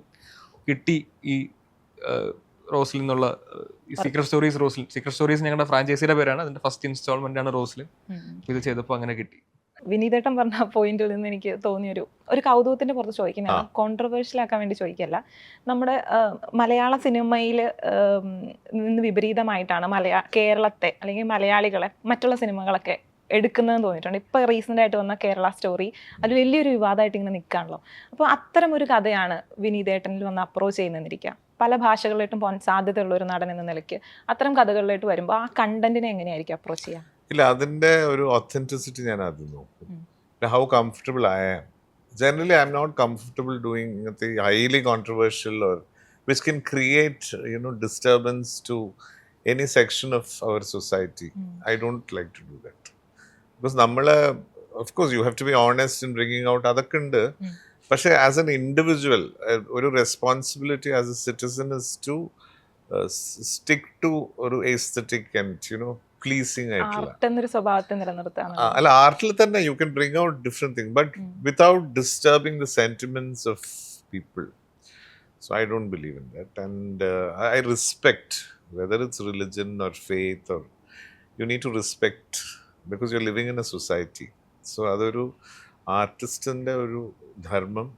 കിട്ടി. ഈ റോസ്ലിൻ എന്നുള്ള ഈ സീക്രട്ട് സ്റ്റോറീസ് ഞങ്ങളുടെ ഫ്രാഞ്ചൈസിയുടെ പേരാണ്, അതിന്റെ ഫസ്റ്റ് ഇൻസ്റ്റാൾമെന്റ് ആണ് റോസ്ലിൻ. ഇത് ചെയ്തപ്പോൾ അങ്ങനെ കിട്ടി. വിനീതേട്ടൻ പറഞ്ഞ പോയിന്റിൽ നിന്ന് എനിക്ക് തോന്നിയൊരു കൗതുകത്തിന്റെ പുറത്ത് ചോദിക്കുന്നതാണ്, കോൺട്രവേഴ്ഷ്യൽ ആക്കാൻ വേണ്ടി ചോദിക്കല്ല. നമ്മുടെ മലയാള സിനിമയിൽ നിന്ന് വിപരീതമായിട്ടാണ് കേരളത്തെ അല്ലെങ്കിൽ മലയാളികളെ മറ്റുള്ള സിനിമകളൊക്കെ എടുക്കുന്നതെന്ന് തോന്നിയിട്ടുണ്ട്. ഇപ്പോൾ റീസെൻ്റ് ആയിട്ട് വന്ന കേരള സ്റ്റോറി അത് വലിയൊരു വിവാദമായിട്ട് ഇങ്ങനെ നിൽക്കുകയാണല്ലോ. അപ്പോൾ അത്തരം ഒരു കഥയാണ് വിനീതേട്ടനിൽ വന്ന് അപ്രോച്ച് ചെയ്യുന്നതെന്നിരിക്കുക. പല ഭാഷകളിലായിട്ടും പോകാൻ സാധ്യതയുള്ള ഒരു നടൻ എന്ന നിലയ്ക്ക് അത്തരം കഥകളിലായിട്ട് വരുമ്പോൾ ആ കണ്ടന്റിനെ എങ്ങനെയായിരിക്കും അപ്രോച്ച് ചെയ്യുക? ഇല്ല, അതിൻ്റെ ഒരു ഒത്തൻറ്റിസിറ്റി ഞാൻ ആദ്യം നോക്കും. How comfortable I am. Generally I M not comfortable doing ഇങ്ങനത്തെ highly controversial or which can create disturbance to any section of our society. I don't like to do that. Because നമ്മൾ of course you have to be honest in bringing out, അതൊക്കെ ഉണ്ട്. പക്ഷേ ആസ് എൻ ഇൻഡിവിജ്വൽ ഒരു responsibility as a citizen is to stick to ഒരു എസ്തെറ്റിക് ആൻഡ് പ്ലീസിങ് ആയിട്ടുള്ള അല്ല ആർട്ടിൽ തന്നെ you can bring out different thing but without disturbing the sentiments of people. So I don't believe in that and I respect whether it's religion or faith or you need to respect because you are living in a society. So അതൊരു ആർട്ടിസ്റ്റിൻ്റെ ഒരു ധർമ്മം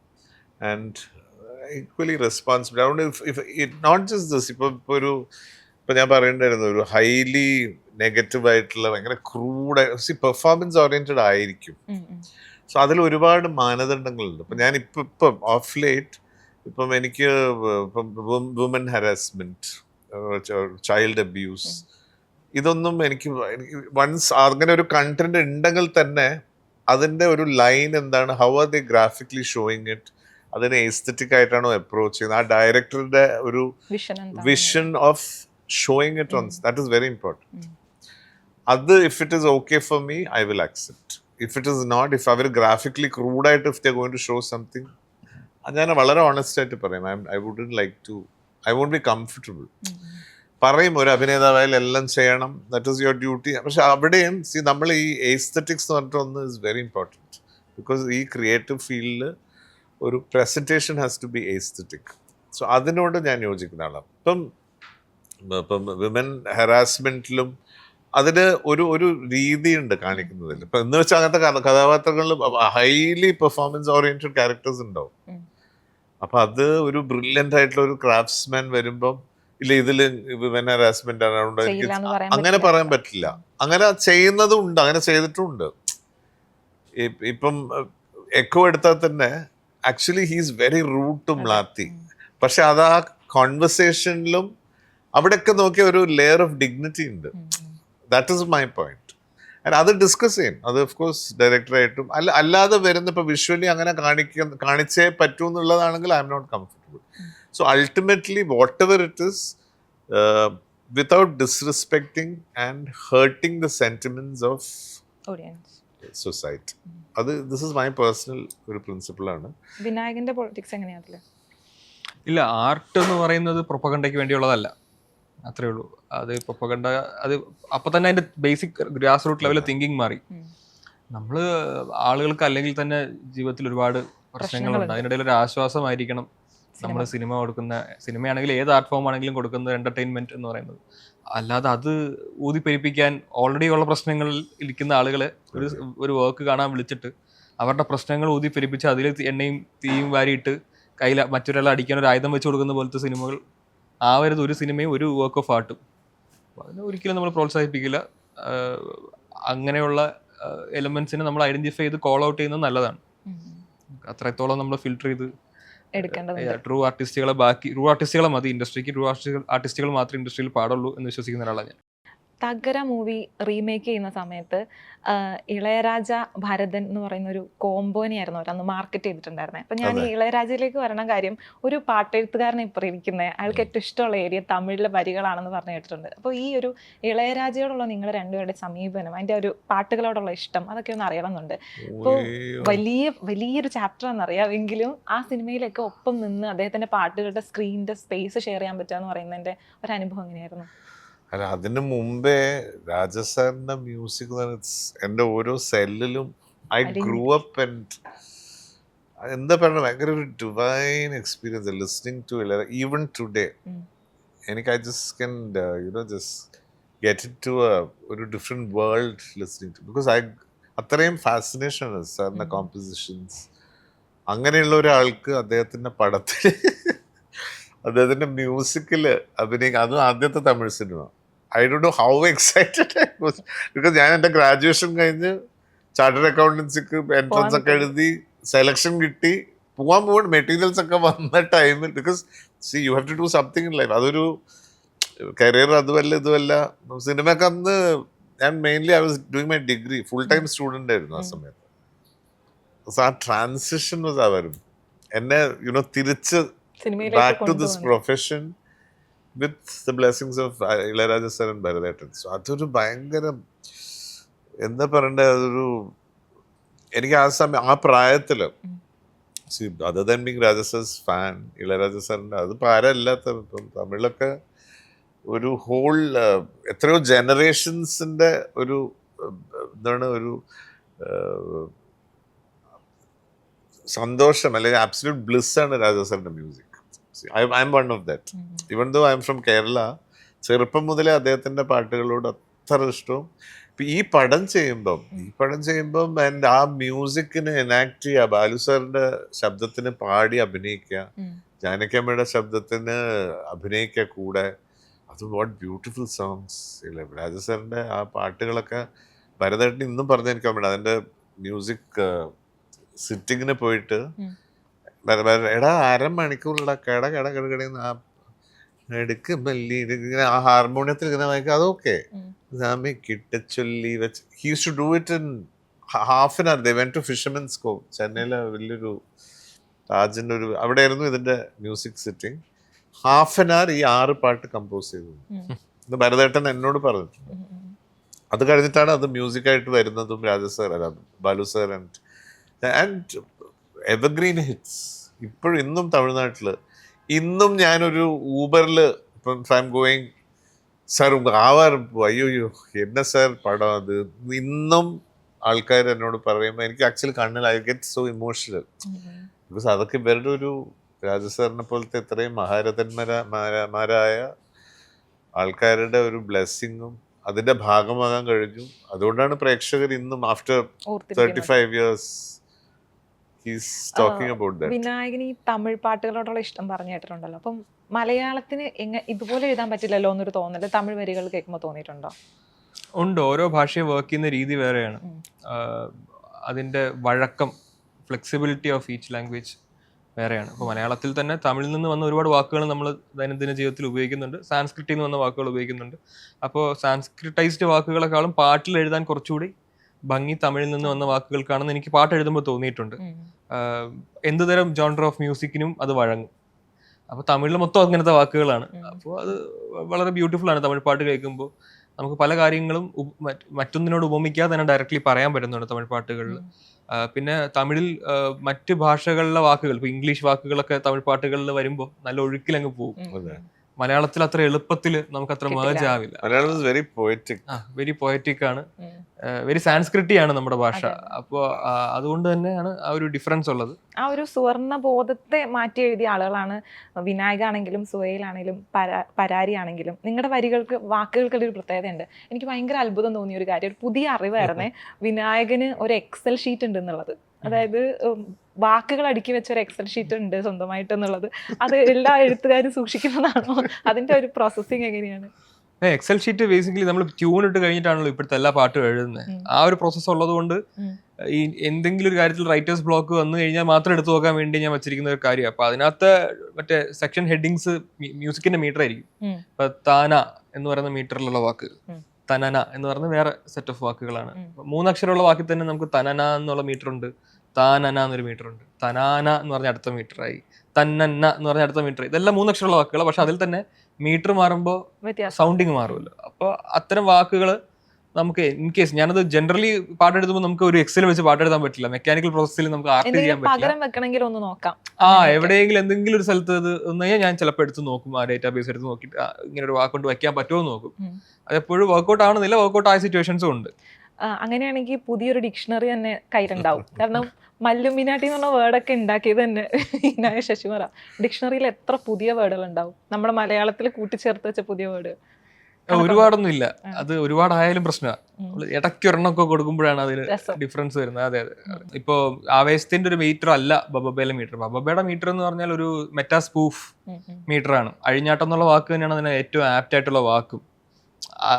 ആൻഡ് ഈക്വലി റെസ്പോൺസിബിൾ. അതുകൊണ്ട് ഇറ്റ് നോട്ട് ജസ്റ്റ് ദിസ്. ഇപ്പം ഞാൻ പറയേണ്ടായിരുന്നു ഒരു ഹൈലി നെഗറ്റീവ് ആയിട്ടുള്ള ഭയങ്കര ക്രൂഡ് പെർഫോമൻസ് ഓറിയൻറ്റഡ് ആയിരിക്കും. സോ അതിൽ ഒരുപാട് മാനദണ്ഡങ്ങളുണ്ട്. ഇപ്പം ഞാൻ ഇപ്പം ഓഫ് ലേറ്റ് ഇപ്പം എനിക്ക് ഇപ്പം വുമൻ ഹരാസ്മെൻറ്റ്, ചൈൽഡ് അബ്യൂസ്, ഇതൊന്നും എനിക്ക് വൺസ് അങ്ങനെ ഒരു കണ്ടന്റ് ഉണ്ടെങ്കിൽ തന്നെ അതിൻ്റെ ഒരു ലൈൻ എന്താണ്, how are they graphically showing it, അതിനെ എസ്തെറ്റിക് ആയിട്ടാണോ അപ്രോച്ച് ചെയ്യുന്നത്, ആ ഡയറക്ടറുടെ ഒരു vision of showing it on, that is very important. അത് if it is okay for me I will accept. If it is not, if അവർ ഗ്രാഫിക്കലി ക്രൂഡായിട്ട് if they going to show something, അത് ഞാൻ വളരെ ഓണസ്റ്റ് ആയിട്ട് പറയും. I wouldn't like to, I won't be comfortable. പറയും ഒരു അഭിനേതാവായാലും എല്ലാം ചെയ്യണം, ദാറ്റ് ഈസ് യുവർ ഡ്യൂട്ടി. പക്ഷെ അവിടെയും നമ്മൾ ഈ എസ്തെറ്റിക്സ് എന്ന് പറഞ്ഞിട്ടൊന്ന് ഇസ് വെരി ഇമ്പോർട്ടൻറ്റ്. ബിക്കോസ് ഈ ക്രിയേറ്റീവ് ഫീൽഡിൽ ഒരു presentation has to be aesthetic. So അതിനോട് ഞാൻ യോജിക്കുന്ന ആളാണ്. ഇപ്പം വിമൻ ഹരാസ്മെൻറ്റിലും അതിന് ഒരു രീതിയുണ്ട് കാണിക്കുന്നതിൽ. ഇപ്പം എന്ന് വെച്ചാൽ അങ്ങനത്തെ കഥാപാത്രങ്ങളിൽ ഹൈലി പെർഫോമൻസ് ഓറിയൻറ്റഡ് ക്യാരക്ടേഴ്സ് ഉണ്ടാവും. അപ്പം അത് ഒരു ബ്രില്യൻ്റ് ആയിട്ടുള്ള ഒരു ക്രാഫ്റ്റ്സ്മാൻ വരുമ്പം ഇല്ല ഇതിൽ വിമൻ ഹരാസ്മെന്റ് ആണ്, അതുകൊണ്ട് എനിക്ക് അങ്ങനെ പറയാൻ പറ്റില്ല. അങ്ങനെ ചെയ്യുന്നതും ഉണ്ട്, അങ്ങനെ ചെയ്തിട്ടും ഉണ്ട്. ഇപ്പം എക്കോ എടുത്താൽ തന്നെ actually he's very rude to Mlathi. പക്ഷെ അത് ആ കോൺവെർസേഷനിലും അവിടെയൊക്കെ നോക്കിയ ഒരു ലെയർ ഓഫ് ഡിഗ്നിറ്റി ഉണ്ട്. That is my point. And അത് ഡിസ്കസ് ചെയ്യും. അത് ഓഫ് കോഴ്സ് ഡയറക്ടറായിട്ടും അല്ലാതെ വരുന്ന ഇപ്പം വിഷ്വലി അങ്ങനെ കാണിച്ചേ പറ്റൂ എന്നുള്ളതാണെങ്കിൽ I M not comfortable. So ultimately, whatever it is, without disrespecting and hurting the sentiments of audience, society. This is my personal principle ആണ്. വിനായകന്റെ പൊളിറ്റിക്സ് എങ്ങനെയാ? ഇല്ല, ആർട്ട് എന്ന് പറയുന്നത് പ്രൊപ്പഗണ്ടയ്ക്ക് വേണ്ടിയുള്ളതല്ല, അത്രേ ഉള്ളൂ. അത് പ്രൊപ്പഗണ്ട അത് അപ്പം തന്നെ അതിൻ്റെ ബേസിക് ഗ്രാസ് റൂട്ട് ലെവലിൽ തിങ്കിങ് മാറി. നമ്മൾ ആളുകൾക്ക് അല്ലെങ്കിൽ തന്നെ ജീവിതത്തിൽ ഒരുപാട് പ്രശ്നങ്ങളുണ്ട്, അതിനിടയിൽ ഒരു ആശ്വാസമായിരിക്കണം നമ്മൾ സിനിമ കൊടുക്കുന്ന, സിനിമയാണെങ്കിൽ ഏത് ആർട്ട് ഫോം ആണെങ്കിലും കൊടുക്കുന്നത് എൻ്റർടൈൻമെൻറ്റ് എന്ന് പറയുന്നത്. അല്ലാതെ അത് ഊതിപ്പെരിപ്പിക്കാൻ ഓൾറെഡി ഉള്ള പ്രശ്നങ്ങളിൽ ഇരിക്കുന്ന ആളുകളെ ഒരു വർക്ക് കാണാൻ വിളിച്ചിട്ട് അവരുടെ പ്രശ്നങ്ങൾ ഊതിപ്പെരിപ്പിച്ച് അതിൽ എണ്ണയും തീയും വാരിയിട്ട് കയ്യിൽ മറ്റൊരാളെ അടിക്കാൻ ഒരു ആയുധം വെച്ച് കൊടുക്കുന്ന പോലത്തെ സിനിമകൾ ആവരുത് ഒരു സിനിമയും ഒരു വർക്ക് ഓഫ് ആർട്ടും. അതിനെ ഒരിക്കലും നമ്മൾ പ്രോത്സാഹിപ്പിക്കില്ല. അങ്ങനെയുള്ള എലമെൻസിനെ നമ്മൾ ഐഡൻറ്റിഫൈ ചെയ്ത് കോൾ ഔട്ട് ചെയ്യുന്നത് നല്ലതാണ്. അത്രത്തോളം നമ്മൾ ഫിൽട്ടർ ചെയ്ത് ട്രൂ ആർട്ടിസ്റ്റുകളെ മതി ഇൻഡസ്ട്രിക്ക്, ട്രൂ ആർട്ടിസ്റ്റുകൾ മാത്രമേ ഇൻഡസ്ട്രിയിൽ പാടുള്ളൂ എന്ന് വിശ്വസിക്കുന്ന ഒരാളാണ് ഞാൻ. തകര മൂവി റീമേക്ക് ചെയ്യുന്ന സമയത്ത് ഇളയരാജ ഭരതൻ എന്ന് പറയുന്ന ഒരു കോംബോനെയായിരുന്നു അവർ അന്ന് മാർക്കറ്റ് ചെയ്തിട്ടുണ്ടായിരുന്നത്. അപ്പം ഞാൻ ഈ ഇളയരാജയിലേക്ക് വരണം കാര്യം, ഒരു പാട്ടെഴുത്തുകാരനെ ഇപ്പോൾ ഇരിക്കുന്നത് അയാൾക്ക് ഏറ്റവും ഇഷ്ടമുള്ള ഏരിയ തമിഴിലെ വരികളാണെന്ന് പറഞ്ഞു കേട്ടിട്ടുണ്ട്. അപ്പോൾ ഈ ഒരു ഇളയരാജയോടുള്ള നിങ്ങൾ രണ്ടുപേരുടെ സമീപനം, അതിൻ്റെ ഒരു പാട്ടുകളോടുള്ള ഇഷ്ടം, അതൊക്കെ ഒന്ന് അറിയണമെന്നുണ്ട്. അപ്പോൾ വലിയൊരു ചാപ്റ്റർ ആണെന്നറിയാമെങ്കിലും ആ സിനിമയിലൊക്കെ ഒപ്പം നിന്ന് അദ്ദേഹത്തിൻ്റെ പാട്ടുകളുടെ സ്ക്രീനിൻ്റെ സ്പേസ് ഷെയർ ചെയ്യാൻ പറ്റുക എന്ന് പറയുന്നതിൻ്റെ ഒരു അനുഭവം എങ്ങനെയായിരുന്നു? അല്ല, അതിന് മുമ്പേ രാജസാറിന്റെ മ്യൂസിക് എൻ്റെ ഓരോ സെല്ലിലും ഐ ഗ്രൂ അപ്പ് ആൻഡ് എന്താ പറയുക, ഭയങ്കര ഒരു divine experience listening to even today. എനിക്ക് I just can just get it to ഒരു different world listening to, because അത്രയും ഫാസിനേഷൻ ആണ് സാറിൻ്റെ കോമ്പോസിഷൻസ്. അങ്ങനെയുള്ള ഒരാൾക്ക് അദ്ദേഹത്തിൻ്റെ പടത്തിൽ അദ്ദേഹത്തിൻ്റെ മ്യൂസിക്കിൽ അഭിനയിക്കുക, അതും ആദ്യത്തെ Tamil cinema. I don't know how excited I was, because ഞാൻ എൻ്റെ ഗ്രാജുവേഷൻ കഴിഞ്ഞ് ചാർട്ടേഡ് അക്കൗണ്ടൻസിക്ക് എൻട്രൻസ് ഒക്കെ എഴുതി സെലക്ഷൻ കിട്ടി പോകാൻ മെറ്റീരിയൽസ് ഒക്കെ വന്ന ടൈമിൽ, because see you have to do something in life. അതൊരു കരിയർ അതുമല്ല ഇതുമല്ല. സിനിമയൊക്കെ അന്ന് ഞാൻ mainly I was doing my degree, full time student ആയിരുന്നു ആ സമയത്ത്. ആ ട്രാൻസിഷൻ വാസ് അവരും എന്നെ തിരിച്ച് back to this profession with the blessings of Ilaiyaraaja sir and Bharathettan. So അതൊരു ഭയങ്കര എന്താ പറയണ്ടേ, അതൊരു എനിക്ക് ആ സമയം ആ പ്രായത്തിൽ other than being Raja sir's fan, Ilaiyaraaja സാറിൻ്റെ അതിപ്പോൾ ആരല്ലാത്ത ഇപ്പം തമിഴിലൊക്കെ ഒരു ഹോൾ എത്രയോ ജനറേഷൻസിൻ്റെ ഒരു എന്താണ് ഒരു സന്തോഷം അല്ലെങ്കിൽ ആബ്സല്യൂട്ട് ബ്ലിസ് ആണ് രാജാ സാറിൻ്റെ music. I am one of that. Even though I am from Kerala, ചെറുപ്പം മുതലേ അദ്ദേഹത്തിൻ്റെ പാട്ടുകളോട് അത്ര ഇഷ്ടവും. ഇപ്പം ഈ പടം ചെയ്യുമ്പം എൻ്റെ ആ മ്യൂസിക്കിന് എനാക്ട് ചെയ്യുക, ബാലു സാറിൻ്റെ ശബ്ദത്തിന് പാടി അഭിനയിക്കുക, ജാനകിയമ്മയുടെ ശബ്ദത്തിന് അഭിനയിക്കുക കൂടെ, അത് വാട്ട് ബ്യൂട്ടിഫുൾ സോങ്സ്. ഇല്ലേ, രാജ സാറിൻ്റെ ആ പാട്ടുകളൊക്കെ ഭരതേട്ടൻ ഇന്നും പറഞ്ഞ എനിക്ക് ഓർമ്മ. അതിൻ്റെ മ്യൂസിക് സിറ്റിങ്ങിന് പോയിട്ട് എടാ അരമണിക്കൂറുള്ള കടകടന്ന് ആ എടുക്കുമ്പല്ലി ഇങ്ങനെ ആ ഹാർമോണിയത്തിൽ ഇങ്ങനെ വായിക്കുക, അതൊക്കെ കിട്ടച്ചൊല്ലി വെച്ച് he use to do it in half an hour. They went to Fisherman's Cove, ചെന്നൈയിലെ വലിയൊരു താജിൻ്റെ ഒരു അവിടെയായിരുന്നു ഇതിൻ്റെ music sitting. Half an hour ഈ 6 പാട്ട് കമ്പോസ് ചെയ്തു. ഇത് ഭരതേട്ടൻ എന്നോട് പറഞ്ഞിട്ടുണ്ട്. അത് കഴിഞ്ഞിട്ടാണ് അത് മ്യൂസിക്കായിട്ട് വരുന്നതും Raja sir Balu sir and evergreen hits. ഇപ്പോഴും ഇന്നും തമിഴ്നാട്ടിൽ ഇന്നും ഞാനൊരു ഊബറിൽ ഇപ്പം ഐ എം ഗോയിങ് സാർ ആവാർ അയ്യോ എന്നെ സാർ പടം അത് ഇന്നും ആൾക്കാർ എന്നോട് പറയുമ്പോൾ എനിക്ക് ആക്ച്വലി കണ്ണിൽ I get so emotional. Because അതൊക്കെ ഇവരുടെ ഒരു രാജ സാറിനെ പോലത്തെ ഇത്രയും മഹാരഥന്മാരായ ആൾക്കാരുടെ ഒരു ബ്ലെസ്സിങ്ങും അതിൻ്റെ ഭാഗമാകാൻ കഴിഞ്ഞു. അതുകൊണ്ടാണ് പ്രേക്ഷകർ ഇന്നും ആഫ്റ്റർ 35 years വിനായകന് ഈ തമിഴ് പാട്ടുകളോടുള്ള ഇഷ്ടം പറഞ്ഞു കേട്ടിട്ടുണ്ടല്ലോ. അപ്പം മലയാളത്തിന് ഇതുപോലെ എഴുതാൻ പറ്റില്ലല്ലോ എന്നൊരു തോന്നല് തമിഴ് വരികൾ കേൾക്കുമ്പോൾ തോന്നിയിട്ടുണ്ടോ? ഉണ്ട്. ഓരോ ഭാഷയെ വർക്ക് ചെയ്യുന്ന രീതി വേറെയാണ്. അതിൻ്റെ വഴക്കം, ഫ്ലെക്സിബിലിറ്റി ഓഫ് ഈച്ച് ലാംഗ്വേജ് വേറെയാണ്. ഇപ്പോൾ മലയാളത്തിൽ തന്നെ തമിഴിൽ നിന്ന് വന്ന ഒരുപാട് വാക്കുകൾ നമ്മൾ ദൈനംദിന ജീവിതത്തിൽ ഉപയോഗിക്കുന്നുണ്ട്. സാൻസ്ക്രിറ്റിൽ നിന്ന് വന്ന വാക്കുകൾ ഉപയോഗിക്കുന്നുണ്ട്. അപ്പോൾ സാൻസ്ക്രിറ്റൈസ്ഡ് വാക്കുകളെക്കാളും പാട്ടിൽ എഴുതാൻ കുറച്ചുകൂടി ഭംഗി തമിഴിൽ നിന്ന് വന്ന വാക്കുകൾക്കാണെന്ന് എനിക്ക് പാട്ട് എഴുതുമ്പോൾ തോന്നിയിട്ടുണ്ട്. എന്തുതരം ജോൺറർ ഓഫ് മ്യൂസിക്കിനും അത് വഴങ്ങും. അപ്പോൾ തമിഴിൽ മൊത്തം അങ്ങനത്തെ വാക്കുകളാണ്. അപ്പോൾ അത് വളരെ ബ്യൂട്ടിഫുൾ ആണ്. തമിഴ് പാട്ട് കേൾക്കുമ്പോൾ നമുക്ക് പല കാര്യങ്ങളും മറ്റൊന്നിനോട് ഉപമിക്കാതെ തന്നെ ഡയറക്റ്റ്ലി പറയാൻ പറ്റുന്നുണ്ട് തമിഴ് പാട്ടുകളിൽ. പിന്നെ തമിഴിൽ മറ്റ് ഭാഷകളിലെ വാക്കുകൾ, ഇപ്പോൾ ഇംഗ്ലീഷ് വാക്കുകളൊക്കെ തമിഴ് പാട്ടുകളിൽ വരുമ്പോൾ നല്ല ഒഴുക്കിലങ്ങ് പോകും. മലയാളത്തിൽ അത്ര എളുപ്പത്തിൽ നമുക്ക് അത്ര മേജ് ആവില്ല. വെരി പോയറ്റിക് ആണ്, വെരി സാൻസ്ക്രിറ്റി ആണ് നമ്മുടെ ഭാഷ. അപ്പോൾ അതുകൊണ്ട് തന്നെയാണ് ആ ഒരു ഡിഫറൻസ് ഉള്ളത്. ആ ഒരു സുവർണ ബോധത്തെ മാറ്റി എഴുതിയ ആളുകളാണ് വിനായകാണെങ്കിലും സുഹൈലാണെങ്കിലും പരാരി ആണെങ്കിലും. നിങ്ങളുടെ വാക്കുകൾക്കുള്ള ഒരു പ്രത്യേകതയുണ്ട്. എനിക്ക് ഭയങ്കര അത്ഭുതം തോന്നിയ ഒരു കാര്യം, ഒരു പുതിയ അറിവായിരുന്നേ വിനായകന് ഒരു എക്സൽ ഷീറ്റ് ഉണ്ട് എന്നുള്ളത്. അതായത് വാക്കുകൾ അടുക്കി വെച്ച ഒരു എക്സൽ ഷീറ്റ് ഉണ്ട് സ്വന്തമായിട്ട് എന്നുള്ളത്. അത് എല്ലാ എഴുത്തുകാരും സൂക്ഷിക്കുന്നതാണോ? അതിന്റെ ഒരു പ്രോസസ്സിങ് എങ്ങനെയാണ്? എക്സൽ ഷീറ്റ് ബേസിക്കലി നമ്മൾ ട്യൂൺ ഇട്ട് കഴിഞ്ഞിട്ടാണല്ലോ ഇപ്പോഴത്തെ എല്ലാ പാട്ടും എഴുതുന്നത്. ആ ഒരു പ്രോസസ്സ് ഉള്ളത് കൊണ്ട് ഈ എന്തെങ്കിലും ഒരു കാര്യത്തിൽ റൈറ്റേഴ്സ് ബ്ലോക്ക് വന്നു കഴിഞ്ഞാൽ മാത്രം എടുത്തു നോക്കാൻ വേണ്ടി ഞാൻ വെച്ചിരിക്കുന്ന ഒരു കാര്യം. അപ്പൊ അതിനകത്ത് മറ്റേ സെക്ഷൻ ഹെഡിങ്സ് മ്യൂസിക്കിന്റെ മീറ്റർ ആയിരിക്കും. ഇപ്പൊ താന എന്ന് പറയുന്ന മീറ്ററിലുള്ള വാക്കുകൾ, തനന എന്ന് പറഞ്ഞ വേറെ സെറ്റ് ഓഫ് വാക്കുകളാണ്. 3 അക്ഷരമുള്ള വാക്കിൽ തന്നെ നമുക്ക് തനന എന്നുള്ള മീറ്റർ ഉണ്ട്, താനന എന്നൊരു മീറ്റർ ഉണ്ട്, തനാന എന്ന് പറഞ്ഞ അടുത്ത മീറ്ററായി, തന്നന്ന എന്ന് പറഞ്ഞ അടുത്ത മീറ്റർ. ഇതെല്ലാം 3 അക്ഷരമുള്ള വാക്കുകൾ. പക്ഷെ അതിൽ തന്നെ മീറ്റർ മാറുമ്പോൾ സൗണ്ടിങ് മാറുമല്ലോ. അപ്പോൾ അത്തരം വാക്കുകൾ നമുക്ക് ഇൻ കേസ് ഞാനത് ജനറലി പാട്ടെടുക്കുമ്പോൾ നമുക്ക് ഒരു എക്സൽ വെച്ച് പാട്ടെടുക്കാൻ പറ്റില്ല. മെക്കാനിക്കൽ പ്രോസസ്സിൽ നമുക്ക് ആർട്ട് ചെയ്യാൻ പറ്റില്ല. എവിടെയെങ്കിലും എന്തെങ്കിലും ഒരു സ്ഥലത്ത് ഇത് ഒന്നേ ഞാൻ ചിലപ്പോൾ എടുത്ത് നോക്കും, ആ ഡേറ്റാബേസ് എടുത്ത് നോക്കിയിട്ട് ഇങ്ങനെ ഒരു വാക്ക് കൊണ്ട് വയ്ക്കാൻ പറ്റുമോ എന്ന് നോക്കും. അതെപ്പോഴും വർക്ക്ഔട്ട് ആവുന്നില്ല, വർക്ക്ഔട്ട് ആയ സിറ്റുവേഷൻസും ഉണ്ട്. അങ്ങനെയാണെങ്കിൽ പുതിയൊരു ഡിക്ഷണറി തന്നെ കയ്യിലുണ്ടാവും. കാരണം മല്ലുമിനാട്ടി എന്ന് പറഞ്ഞ വേർഡൊക്കെ ഉണ്ടാക്കിയത് തന്നെ വിനായ ശശികുമാർ. ഡിക്ഷണറിയിൽ എത്ര പുതിയ വേർഡുകൾ ഉണ്ടാവും നമ്മുടെ മലയാളത്തിൽ കൂട്ടിച്ചേർത്ത് വെച്ച പുതിയ വേർഡ്? ഒരുപാടൊന്നും ഇല്ല, അത് ഒരുപാടായാലും പ്രശ്നമാണ്. ഇടയ്ക്ക് ഒരെണ്ണമൊക്കെ കൊടുക്കുമ്പോഴാണ് അതിന് ഡിഫറൻസ് വരുന്നത്. അതെ അതെ. ഇപ്പോ ആവേശത്തിന്റെ ഒരു മീറ്റർ അല്ല ബബബയുടെ മീറ്റർ. ബബബയുടെ മീറ്റർ എന്ന് പറഞ്ഞാൽ ഒരു മെറ്റാ സ്പൂഫ് മീറ്റർ ആണ്. അഴിഞ്ഞാട്ടം എന്നുള്ള വാക്ക് തന്നെയാണ് അതിന് ഏറ്റവും ആപ്റ്റ് ആയിട്ടുള്ള വാക്കും.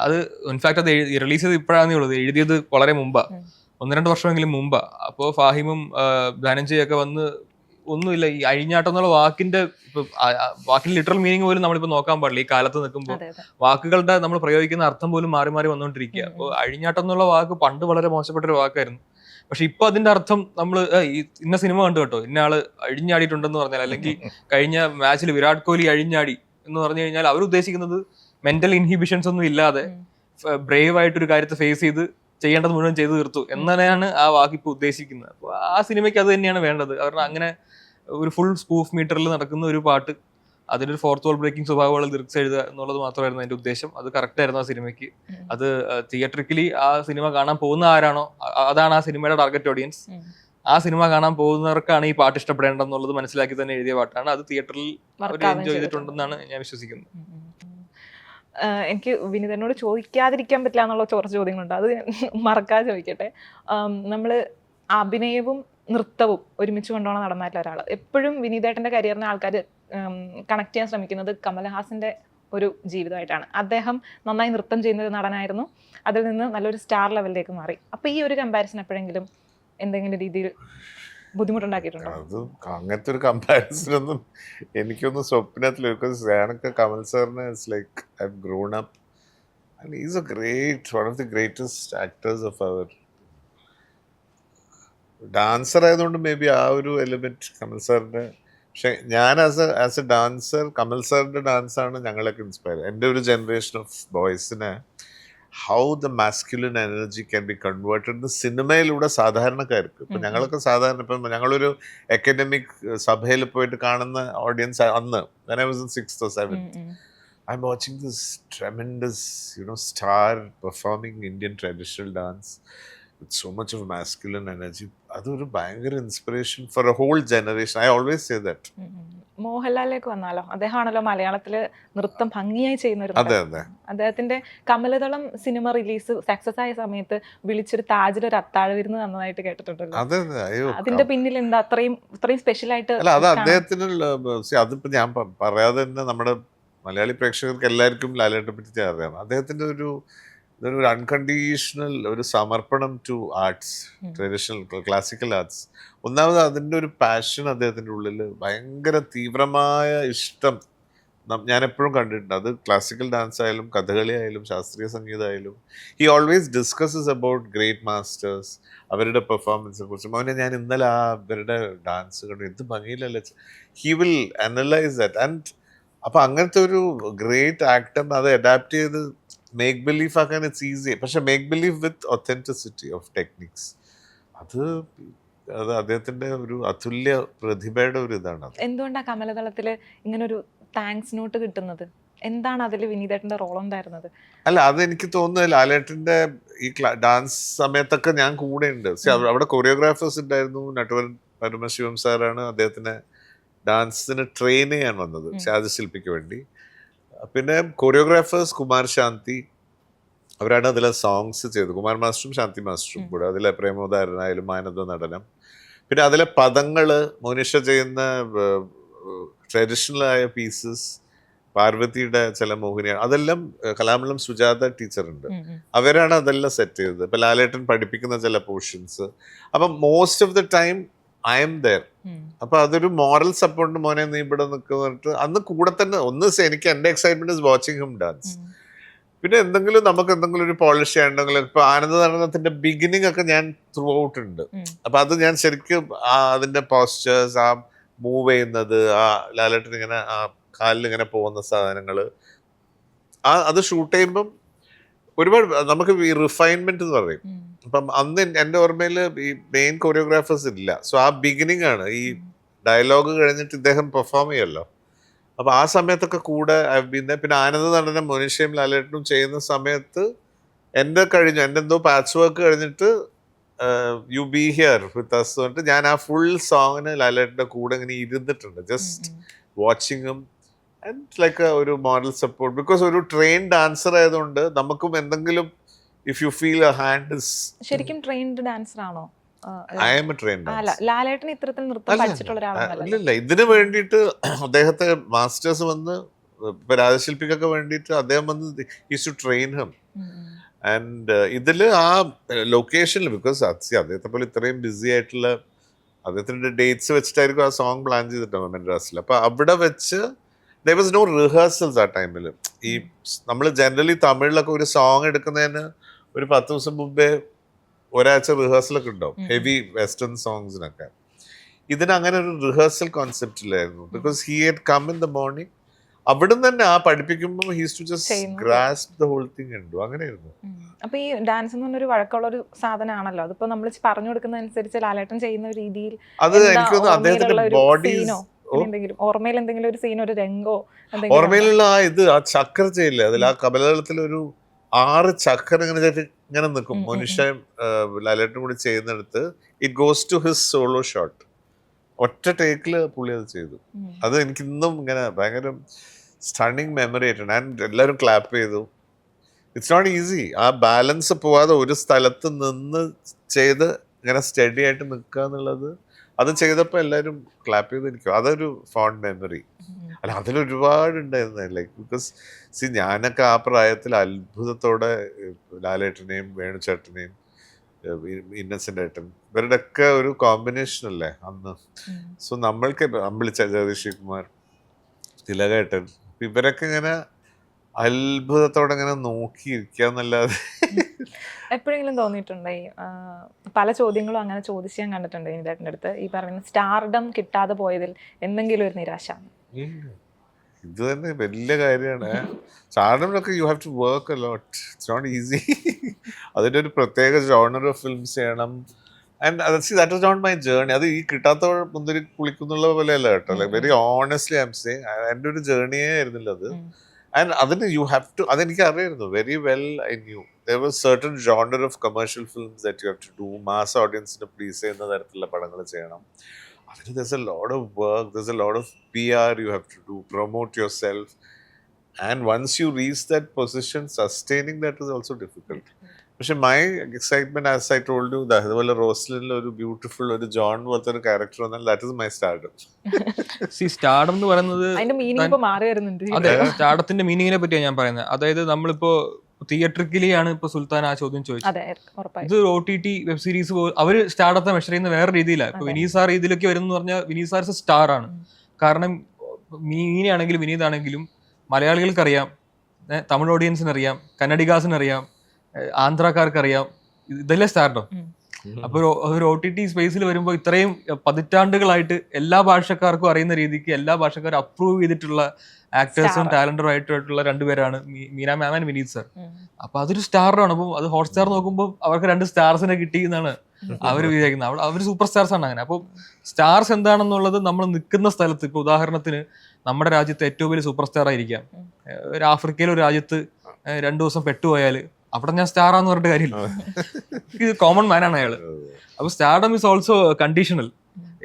അത് ഇൻഫാക്ട് അത് റിലീസ് ചെയ്ത് ഇപ്പോഴാണ് ഉള്ളത്, എഴുതിയത് വളരെ മുമ്പാ, 1-2 വർഷമെങ്കിലും മുമ്പാ. അപ്പോൾ ഫാഹിമും ധനഞ്ജയൊക്കെ വന്ന് ഒന്നുമില്ല, ഈ അഴിഞ്ഞാട്ടം എന്നുള്ള വാക്കിന്റെ ലിറ്ററൽ മീനിങ് പോലും നമ്മളിപ്പോ നോക്കാൻ പാടില്ല. ഈ കാലത്ത് നിൽക്കുമ്പോൾ വാക്കുകളുടെ നമ്മൾ പ്രയോഗിക്കുന്ന അർത്ഥം പോലും മാറി മാറി വന്നുകൊണ്ടിരിക്കുക. അപ്പോൾ അഴിഞ്ഞാട്ടം എന്നുള്ള വാക്ക് പണ്ട് വളരെ മോശപ്പെട്ട ഒരു വാക്കായിരുന്നു. പക്ഷെ ഇപ്പൊ അതിന്റെ അർത്ഥം നമ്മൾ ഇന്ന സിനിമ കണ്ടു കേട്ടോ, ഇന്ന ആള് അഴിഞ്ഞാടിയിട്ടുണ്ടെന്ന് പറഞ്ഞാൽ, അല്ലെങ്കിൽ കഴിഞ്ഞ മാച്ചിൽ വിരാട് കോഹ്ലി അഴിഞ്ഞാടി എന്ന് പറഞ്ഞു കഴിഞ്ഞാൽ അവർ ഉദ്ദേശിക്കുന്നത് മെന്റൽ ഇൻഹിബിഷൻസ് ഒന്നും ഇല്ലാതെ ബ്രേവ് ആയിട്ടൊരു കാര്യത്തെ ഫേസ് ചെയ്ത് ചെയ്യേണ്ടത് മുഴുവൻ ചെയ്തു തീർത്തു എന്നതാണ് ആ വാക്ക് ഇപ്പൊ ഉദ്ദേശിക്കുന്നത്. അപ്പോൾ ആ സിനിമയ്ക്ക് അത് തന്നെയാണ് വേണ്ടത്. കാരണം അങ്ങനെ ഒരു ഫുൾ സ്പൂഫ് മീറ്ററിൽ നടക്കുന്ന ഒരു പാട്ട്, അതിനൊരു ഫോർത്ത് വാൾ ബ്രേക്കിംഗ് സ്വഭാവമുള്ള ലിറിക്സ് എഴുതുക എന്നുള്ളത് മാത്രമായിരുന്നു അതിന്റെ ഉദ്ദേശം. അത് കറക്റ്റ് ആയിരുന്നു ആ സിനിമയ്ക്ക്. അത് തിയേറ്ററിക്കലി ആ സിനിമ കാണാൻ പോകുന്ന ആരാണോ അതാണ് ആ സിനിമയുടെ ടാർഗറ്റ് ഓഡിയൻസ്. ആ സിനിമ കാണാൻ പോകുന്നവർക്കാണ് ഈ പാട്ട് ഇഷ്ടപ്പെടേണ്ടതെന്നുള്ളത് മനസ്സിലാക്കി തന്നെ എഴുതിയ പാട്ടാണ്. അത് തിയേറ്ററിൽ അവർ എൻജോയ് ചെയ്തിട്ടുണ്ടെന്നാണ് ഞാൻ വിശ്വസിക്കുന്നത്. എനിക്ക് വിനീതനോട് ചോദിക്കാതിരിക്കാൻ പറ്റില്ല എന്നുള്ള കുറച്ച് ചോദ്യങ്ങളുണ്ട്, അത് മറക്കാതെ ചോദിക്കട്ടെ. നമ്മൾ അഭിനയവും നൃത്തവും ഒരുമിച്ച് കൊണ്ടുപോകണം നടന്നായിട്ടുള്ള ഒരാൾ. എപ്പോഴും വിനീതേട്ടൻ്റെ കരിയറിനെ ആൾക്കാർ കണക്ട് ചെയ്യാൻ ശ്രമിക്കുന്നത് കമലഹാസൻ്റെ ഒരു ജീവിതമായിട്ടാണ്. അദ്ദേഹം നന്നായി നൃത്തം ചെയ്യുന്ന ഒരു നടനായിരുന്നു, അതിൽ നിന്ന് നല്ലൊരു സ്റ്റാർ ലെവലിലേക്ക് മാറി. അപ്പോൾ ഈ ഒരു കമ്പാരിസൺ എപ്പോഴെങ്കിലും എന്തെങ്കിലും രീതിയിൽ ബുദ്ധിമുട്ടുണ്ടാക്കിയിട്ടുണ്ടോ? അത് അങ്ങനത്തെ ഒരു കമ്പാരിസൺ ഒന്നും എനിക്കൊന്നും സ്വപ്നത്തിൽ. ബിക്കോസ് ഞാനൊക്കെ കമൽ സാറിനെ it's like I have grown up and he's a great one of the greatest actors of our. Dancer ആയതുകൊണ്ട് മേ ബി ആ ഒരു എലിമെന്റ് കമൽ സാറിന്റെ. പക്ഷെ ഞാൻ ആസ് എ ഡാൻസർ കമൽ സാറിന്റെ ഡാൻസാണ് ഞങ്ങളൊക്കെ ഇൻസ്പയർ. എൻ്റെ ഒരു ജനറേഷൻ ഓഫ് ബോയ്സിനെ how the masculine energy can be converted സിനിമയിലൂടെ സാധാരണക്കാർക്ക്. ഇപ്പം ഞങ്ങളൊക്കെ സാധാരണ ഇപ്പം ഞങ്ങളൊരു അക്കാഡമിക് സഭയിൽ പോയിട്ട് കാണുന്ന ഓഡിയൻസ് അന്ന് when I was in 6th or 7th, I'm watching this tremendous, star performing Indian traditional dance with so much of masculine energy. അതൊരു ഭയങ്കര inspiration for a whole generation. I always say that. മോഹൻലാലിലേക്ക് വന്നാലോ? അദ്ദേഹമാണല്ലോ മലയാളത്തില് നൃത്തം ഭംഗിയായി ചെയ്യുന്ന ഒരു. അദ്ദേഹത്തിന്റെ കമലതളം സിനിമ റിലീസ് സക്സസ് ആയ സമയത്ത് വിളിച്ചൊരു താജിൽ ഒരു അത്താഴ വിരുന്ന് തന്നതായിട്ട് കേട്ടിട്ടുണ്ടല്ലോ. അതിന്റെ പിന്നിൽ എന്താ അത്രയും സ്പെഷ്യൽ ആയിട്ട്? അല്ല, അത് അദ്ദേഹത്തിനുള്ള അതിപ്പോ ഞാൻ പറയാതെ തന്നെ നമ്മുടെ മലയാളി പ്രേക്ഷകർക്ക് എല്ലാവർക്കും ലാലേട്ടനെ പറ്റി അറിയാം. അദ്ദേഹത്തിന്റെ ഒരു അൺകണ്ടീഷണൽ ഒരു സമർപ്പണം to arts, traditional classical arts. ഒന്നാമത് അതിൻ്റെ ഒരു പാഷൻ അദ്ദേഹത്തിൻ്റെ ഉള്ളിൽ, ഭയങ്കര തീവ്രമായ ഇഷ്ടം ഞാൻ എപ്പോഴും കണ്ടിട്ടുണ്ട്. അത് ക്ലാസിക്കൽ ഡാൻസ് ആയാലും കഥകളി ആയാലും ശാസ്ത്രീയ സംഗീതമായാലും. He always discusses about great masters, അവരുടെ പെർഫോമൻസിനെ കുറിച്ച്. മോനെ ഞാൻ ഇന്നലെ അവരുടെ ഡാൻസ് കണ്ടു, എന്ത് ഭംഗിയിലല്ലേ. He will analyse that. And അപ്പം അങ്ങനത്തെ ഒരു ഗ്രേറ്റ് ആക്ടർ അത് അഡാപ്റ്റ് ചെയ്ത് മേക്ക് ബിലീഫ് ആക്കാൻ ഇറ്റ്സ് ഈസി. പക്ഷെ make belief with authenticity of techniques, അത് അദ്ദേഹത്തിന്റെ ഒരു അതുല്യ പ്രതിഭയുടെ ഒരു ഇതാണ്. എന്തുകൊണ്ടാണ് കമലതളത്തില് ഇങ്ങനൊരു താങ്ക്സ് നോട്ട് കിട്ടുന്നത്? എന്താണ് അതിൽ വിനീതേട്ടന്റെ റോൾ ഉണ്ടായിരുന്നത്? അല്ല, അതെനിക്ക് തോന്നുന്നത് ലാലേട്ടന്റെ ഈ ഡാൻസ് സമയത്തൊക്കെ ഞാൻ കൂടെ ഉണ്ട്. അവിടെ കൊറിയോഗ്രാഫേഴ്സ് ഉണ്ടായിരുന്നു. നട്ടുവൻ പരമശിവം സാറാണ് അദ്ദേഹത്തിന് ഡാൻസിന് ട്രെയിൻ ചെയ്യാൻ വന്നത്, ശാസ്ത്രശില്പിക്ക് വേണ്ടി. പിന്നെ കൊറിയോഗ്രാഫേഴ്സ് കുമാർ ശാന്തി, അവരാണ് അതിലെ സോങ്സ് ചെയ്തത്. കുമാർ മാസ്റ്ററും ശാന്തി മാസ്റ്ററും കൂടെ. അതിലെ പ്രേമോദാരനായാലും മാനന്ദ നടനം. പിന്നെ അതിലെ പദങ്ങൾ മോനിഷ ചെയ്യുന്ന ട്രഡീഷണലായ പീസസ്, പാർവതിയുടെ ചില മോഹിനിയാണ്, അതെല്ലാം കലാമണ്ഡലം സുജാത ടീച്ചറുണ്ട്, അവരാണ് അതെല്ലാം സെറ്റ് ചെയ്തത്. ഇപ്പം ലാലേട്ടൻ പഠിപ്പിക്കുന്ന ചില പോർഷൻസ്. അപ്പം most of the time I M there. അപ്പൊ അതൊരു മോറൽ സപ്പോർട്ട്. മോനെ നീ ഇവിടെ നിൽക്കുക പറഞ്ഞിട്ട് അന്ന് കൂടെ തന്നെ. ഒന്ന് എനിക്ക് എൻ്റെ excitement is watching him dance. പിന്നെ എന്തെങ്കിലും നമുക്ക് എന്തെങ്കിലും ഒരു പോളിഷ് ചെയ്യണമെങ്കിൽ ഇപ്പൊ ആനന്ദനടനത്തിന്റെ ബിഗിനിങ് ഒക്കെ ഞാൻ ത്രൂ ഔട്ട് ഉണ്ട്. അപ്പൊ അത് ഞാൻ ശരിക്കും അതിന്റെ പോസ്റ്റേഴ്സ്, ആ മൂവ് ചെയ്യുന്നത്, ആ ലാലേട്ടൻ ഇങ്ങനെ ആ കാലിൽ ഇങ്ങനെ പോകുന്ന സാധനങ്ങള്, അത് ഷൂട്ട് ചെയ്യുമ്പം ഒരുപാട് നമുക്ക് ഈ റിഫൈൻമെന്റ് എന്ന് പറയും. അപ്പം അന്ന് എൻ്റെ ഓർമ്മയിൽ ഈ മെയിൻ കൊറിയോഗ്രാഫേഴ്സ് ഇല്ല. സോ ആ ബിഗിനിങ് ആണ്. ഈ ഡയലോഗ് കഴിഞ്ഞിട്ട് ഇദ്ദേഹം പെർഫോം ചെയ്യല്ലോ. അപ്പൊ ആ സമയത്തൊക്കെ കൂടെ പിന്നെ ആനന്ദ നടനം മനുഷ്യയും ലാലേട്ടനും ചെയ്യുന്ന സമയത്ത് എൻ്റെ എന്തോ പാച്ച് വർക്ക് കഴിഞ്ഞിട്ട് you be here with us പറഞ്ഞിട്ട് ഞാൻ ആ ഫുൾ സോങ്ങിന് ലാലേട്ടൻ്റെ കൂടെ ഇങ്ങനെ ഇരുന്നിട്ടുണ്ട്, ജസ്റ്റ് വാച്ചിങ്ങും ആൻഡ് ലൈക്ക് ഒരു മോറൽ സപ്പോർട്ട്. ബിക്കോസ് ഒരു ട്രെയിൻ ഡാൻസർ ആയതുകൊണ്ട് നമുക്കും എന്തെങ്കിലും if you feel a hand is. ശരിക്കും ട്രെയിൻഡ് ഡാൻസർ ആണോ? I am a train dancer. Lalettan ഇത്തരത്തിൽ നൃത്തം പഠിച്ചിട്ടുള്ള ഒരാളാണല്ലോ. ഇല്ല, ഇതിന് വേണ്ടിയിട്ട് അദ്ദേഹത്തെ മാസ്റ്റേഴ്സ് വന്ന് ഇപ്പൊ രാജശില്പിക്കൊക്കെ വേണ്ടിയിട്ട് അദ്ദേഹം വന്ന് is to train him. And ഇതില് ആ ലൊക്കേഷനിൽ, ബിക്കോസ് അദ്ദേഹത്തെ പോലെ ഇത്രയും ബിസി ആയിട്ടുള്ള അദ്ദേഹത്തിന്റെ ഡേറ്റ്സ് വെച്ചിട്ടായിരിക്കും ആ സോങ് പ്ലാൻ ചെയ്തിട്ടുണ്ടോ മെഡ്രാസിൽ. അപ്പൊ അവിടെ വെച്ച് there was no rehearsals ആ ടൈമിൽ. ഈ നമ്മൾ ജനറലി തമിഴിലൊക്കെ ഒരു സോങ് എടുക്കുന്നതിന് ഒരു 10 ദിവസം മുമ്പേ ഒരാഴ്ച റിഹേഴ്സലൊക്കെ ഉണ്ടാവും, ഹെവി വെസ്റ്റേൺ സോങ്സിനൊക്കെ. ഇതിന് അങ്ങനെ ഒരു റിഹേഴ്സൽ കോൺസെപ്റ്റ് ഇല്ലായിരുന്നു. Because he had come in the morning. അവിടുന്ന് തന്നെ ആ പഠിപ്പിക്കുമ്പോൾ he's to just grasp the whole thing ഉണ്ട്. അങ്ങനെയായിരുന്നു. അപ്പൊ ഈ ഡാൻസ് എന്ന് പറഞ്ഞൊരു വഴക്കമുള്ള ഒരു സാധനമാണല്ലോ. അതിപ്പോ നമ്മൾ പറഞ്ഞു കൊടുക്കുന്ന അനുസരിച്ച് ലാലേട്ടൻ ചെയ്യുന്ന രീതിയിൽ അത് എനിക്ക് തോന്നുന്നു അദ്ദേഹത്തിന്റെ ബോഡി ഓർമ്മയിൽ എന്തെങ്കിലും ഒരു സീൻ, ഒരു രംഗോ ഓർമ്മയിലുള്ള ആ ചക്കര ചെയ്യില്ലേ അതിൽ, ആ കമലതളത്തിൽ ഒരു 6 ചക്കര ഇങ്ങനെ നിൽക്കും. മനുഷ്യ ലാലേട്ടനും കൂടി ചെയ്യുന്നിടത്ത് it goes to his solo shot. ഒറ്റ ടേക്കില് പുള്ളി അത് ചെയ്തു. അത് എനിക്ക് ഇന്നും ഇങ്ങനെ ഭയങ്കര സ്റ്റണ്ണിങ് മെമ്മറി ആയിട്ടുണ്ട്. ആൻഡ് എല്ലാവരും ക്ലാപ്പ് ചെയ്തു. It's not easy. ആ ബാലൻസ് പോവാതെ ഒരു സ്ഥലത്ത് നിന്ന് ചെയ്ത് ഇങ്ങനെ സ്റ്റഡി ആയിട്ട് നിൽക്കുക എന്നുള്ളത്, അത് ചെയ്തപ്പോൾ എല്ലാവരും ക്ലാപ്പ് ചെയ്തിരിക്കും. അതൊരു ഫോണ്ട് മെമ്മറി. അല്ല, അതിലൊരുപാട് ഉണ്ടായിരുന്നു. ലൈക്ക് ബിക്കോസ് ഞാനൊക്കെ ആ പ്രായത്തിൽ അത്ഭുതത്തോടെ ലാലേട്ടനെയും വേണുചേട്ടനെയും ഇന്നസെന്റ് ഏട്ടൻ ഇവരുടെ ഒക്കെ ഒരു കോമ്പിനേഷൻ അല്ലേ അന്ന്. സോ നമ്മൾക്ക് അമ്പിളിച്ച ജഗദീഷ് കുമാർ, തിലകേട്ടൻ, ഇവരൊക്കെ ഇങ്ങനെ അത്ഭുതത്തോടെ ഇങ്ങനെ നോക്കിയിരിക്കുക എന്നല്ലാതെ. എപ്പോഴെങ്കിലും തോന്നിയിട്ടുണ്ടോ പല ചോദ്യങ്ങളും അങ്ങനെ ചോദിച്ച് ഞാൻ കണ്ടിട്ടുണ്ട് ഇതേട്ടൻ്റെ അടുത്ത്, ഈ പറയുന്ന സ്റ്റാർഡം കിട്ടാതെ പോയതിൽ എന്തെങ്കിലും ഒരു നിരാശ? ഇത് തന്നെ വലിയ കാര്യമാണ്. സ്റ്റാർഡമിലൊക്കെ you have to work a lot. It's not easy. അതിൻ്റെ ഒരു പ്രത്യേക ജോണർ ഓഫ് ഫിലിംസ് ചെയ്യണം. And that was not my journey. അത് ഈ കിട്ടാത്ത മുന്തിരി കുളിക്കുന്നുള്ള പോലെയല്ല കേട്ടോ. Like very honestly I M saying എൻ്റെ ഒരു ജേർണിയേ ആയിരുന്നില്ല അത്. ആൻഡ് അതിന് യു ഹാവ് ടു, അതെനിക്ക് അറിയായിരുന്നു very well. I new there was certain genre of commercial films that you have to do. Mass audience നെ പ്ലീസ് ചെയ്യുന്ന തരത്തിലുള്ള പടങ്ങൾ ചെയ്യണം. അതിന് there's a lot of work, there's a lot of PR you have to do, promote yourself. And once you reach that position, sustaining that is also difficult. പക്ഷെ my excitement, as I told you, അതുപോലെ റോസ്ലിനിൽ ഒരു ബ്യൂട്ടിഫുൾ ഒരു ജോൺ പോലത്തെ ഒരു ക്യാരക്ടർ വന്നാൽ that is my stardom. Stardom എന്ന് പറയുന്നത് അതിന്റെ മീനിങ് ഇപ്പോ മാറി വരുന്നുണ്ട്. അതെ, സ്റ്റാർഡത്തിന്റെ മീനിങ്ങിനെ പറ്റിയാണ് ഞാൻ പറയുന്നത്. അതായത് നമ്മളിപ്പോ തിയേറ്ററിക്കലി ആണ് ഇപ്പൊ സുൽത്താൻ ആ ചോദ്യം ചോദിച്ചത്. ഇത് OTT വെബ് സീരീസ് അവര് സ്റ്റാർഡത്തെ മെഷർ ചെയ്യുന്ന വേറെ രീതിയിലാണ്. ഇപ്പൊ വിനീസാർ ഇതിലൊക്കെ വരുന്ന പറഞ്ഞാൽ വിനീസാർ സ്റ്റാർ ആണ്. കാരണം മീനാണെങ്കിലും വിനീതാണെങ്കിലും മലയാളികൾക്ക് അറിയാം, തമിഴ് ഓഡിയൻസിന് അറിയാം, കന്നഡിഗാസിന് അറിയാം, ആന്ധ്രാക്കാർക്ക് അറിയാം. ഇതല്ലേ സ്റ്റാർഡം. അപ്പൊ ഒരു OTT സ്പേസിൽ വരുമ്പോൾ ഇത്രയും പതിറ്റാണ്ടുകളായിട്ട് എല്ലാ ഭാഷക്കാർക്കും അറിയുന്ന രീതിക്ക് എല്ലാ ഭാഷക്കാരും അപ്രൂവ് ചെയ്തിട്ടുള്ള ആക്ടേഴ്സും ടാലന്റും ആയിട്ടുള്ള രണ്ടുപേരാണ് Meena ma'am and Vineeth sir. അപ്പൊ അതൊരു സ്റ്റാറാണ്. അപ്പം അത് ഹോട്ട്സ്റ്റാർ നോക്കുമ്പോൾ അവർക്ക് 2 സ്റ്റാർസിനെ കിട്ടി എന്നാണ് അവർ വിചാരിക്കുന്നത്. അവർ സൂപ്പർ സ്റ്റാർസ് ആണ്. അങ്ങനെ അപ്പോൾ സ്റ്റാർസ് എന്താണെന്നുള്ളത് നമ്മൾ നിൽക്കുന്ന സ്ഥലത്ത്, ഇപ്പൊ ഉദാഹരണത്തിന് നമ്മുടെ രാജ്യത്ത് ഏറ്റവും വലിയ സൂപ്പർ സ്റ്റാർ ആയിരിക്കാം, ഒരു ആഫ്രിക്കയിലെ ഒരു രാജ്യത്ത് 2 ദിവസം പെട്ടുപോയാൽ അവിടെ ഞാൻ സ്റ്റാറാന്ന് പറഞ്ഞിട്ട് കാര്യമില്ല. ഇത് കോമൺ മാനാണ് അയാള്. അപ്പൊ സ്റ്റാർഡം ഇസ് ഓൾസോ കണ്ടീഷണൽ.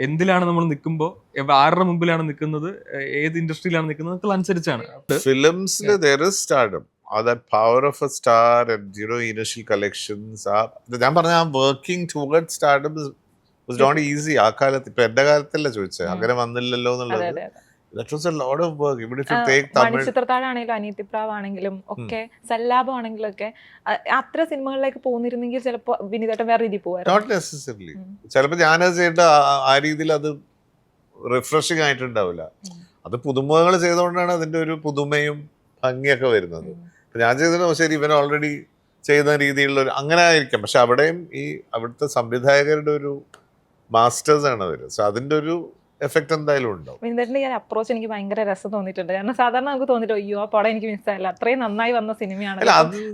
എന്തിലാണ് നമ്മൾ നിൽക്കുമ്പോൾ, ആരുടെ മുമ്പിലാണ് നിൽക്കുന്നത്, ഏത് ഇൻഡസ്ട്രിയിലാണ് നിൽക്കുന്നത് അനുസരിച്ചാണ്. ഫിലിംസിൽ there is stardom, that power of a star and initial collections. ഞാൻ പറഞ്ഞ working toward stardom was not easy. ആ കാലത്ത്, ഇപ്പൊ എന്റെ കാലത്തല്ല ചോദിച്ചത്, അങ്ങനെ വന്നില്ലല്ലോ എന്നുള്ളത്. That was a lot of work. Even if you take Tamil, മണിച്ചിത്രത്താഴാണെങ്കിലും Aniyathipravu ആണെങ്കിലും ഒക്കെ സല്ലാപം ആണെങ്കിലും ഒക്കെ അത്ര സിനിമകളിലേക്ക് പോകുന്നിരുന്നെങ്കിൽ ചിലപ്പോ വിനീതേട്ടൻ വേറെ രീതിയിൽ പോവായിരുന്നു. Not necessarily. ചിലപ്പോൾ ഞാനത് ചെയ്യേണ്ട ആ രീതിയിൽ അത് റിഫ്രഷിംഗ് ആയിട്ടുണ്ടാവില്ല. അത് പുതുമകൾ ചെയ്തുകൊണ്ടാണ് അതിന്റെ ഒരു പുതുമയും ഭംഗിയൊക്കെ വരുന്നത്. ഞാൻ ചെയ്തത് ശരി ഇവൻ ഓൾറെഡി ചെയ്യുന്ന രീതിയിലുള്ള ഒരു അങ്ങനെ ആയിരിക്കാം. പക്ഷെ അവിടെയും ഈ അവിടുത്തെ സംവിധായകരുടെ ഒരു മാസ്റ്റേഴ്സ് ആണ് അവർ. സോ അതിൻ്റെ ഒരു എഫക്റ്റ് എന്തായാലും ഉണ്ടാവും. വിനീതേട്ടൻ്റെ ഈ അപ്രോച്ച് എനിക്ക് ഭയങ്കര രസം തോന്നിയിട്ടുണ്ട്. കാരണം സാധാരണ നമുക്ക് തോന്നിട്ട് അയ്യോ ആ പടം എനിക്ക് മിസ്സായില്ല, അത്രയും നന്നായി വന്ന സിനിമയാണ്.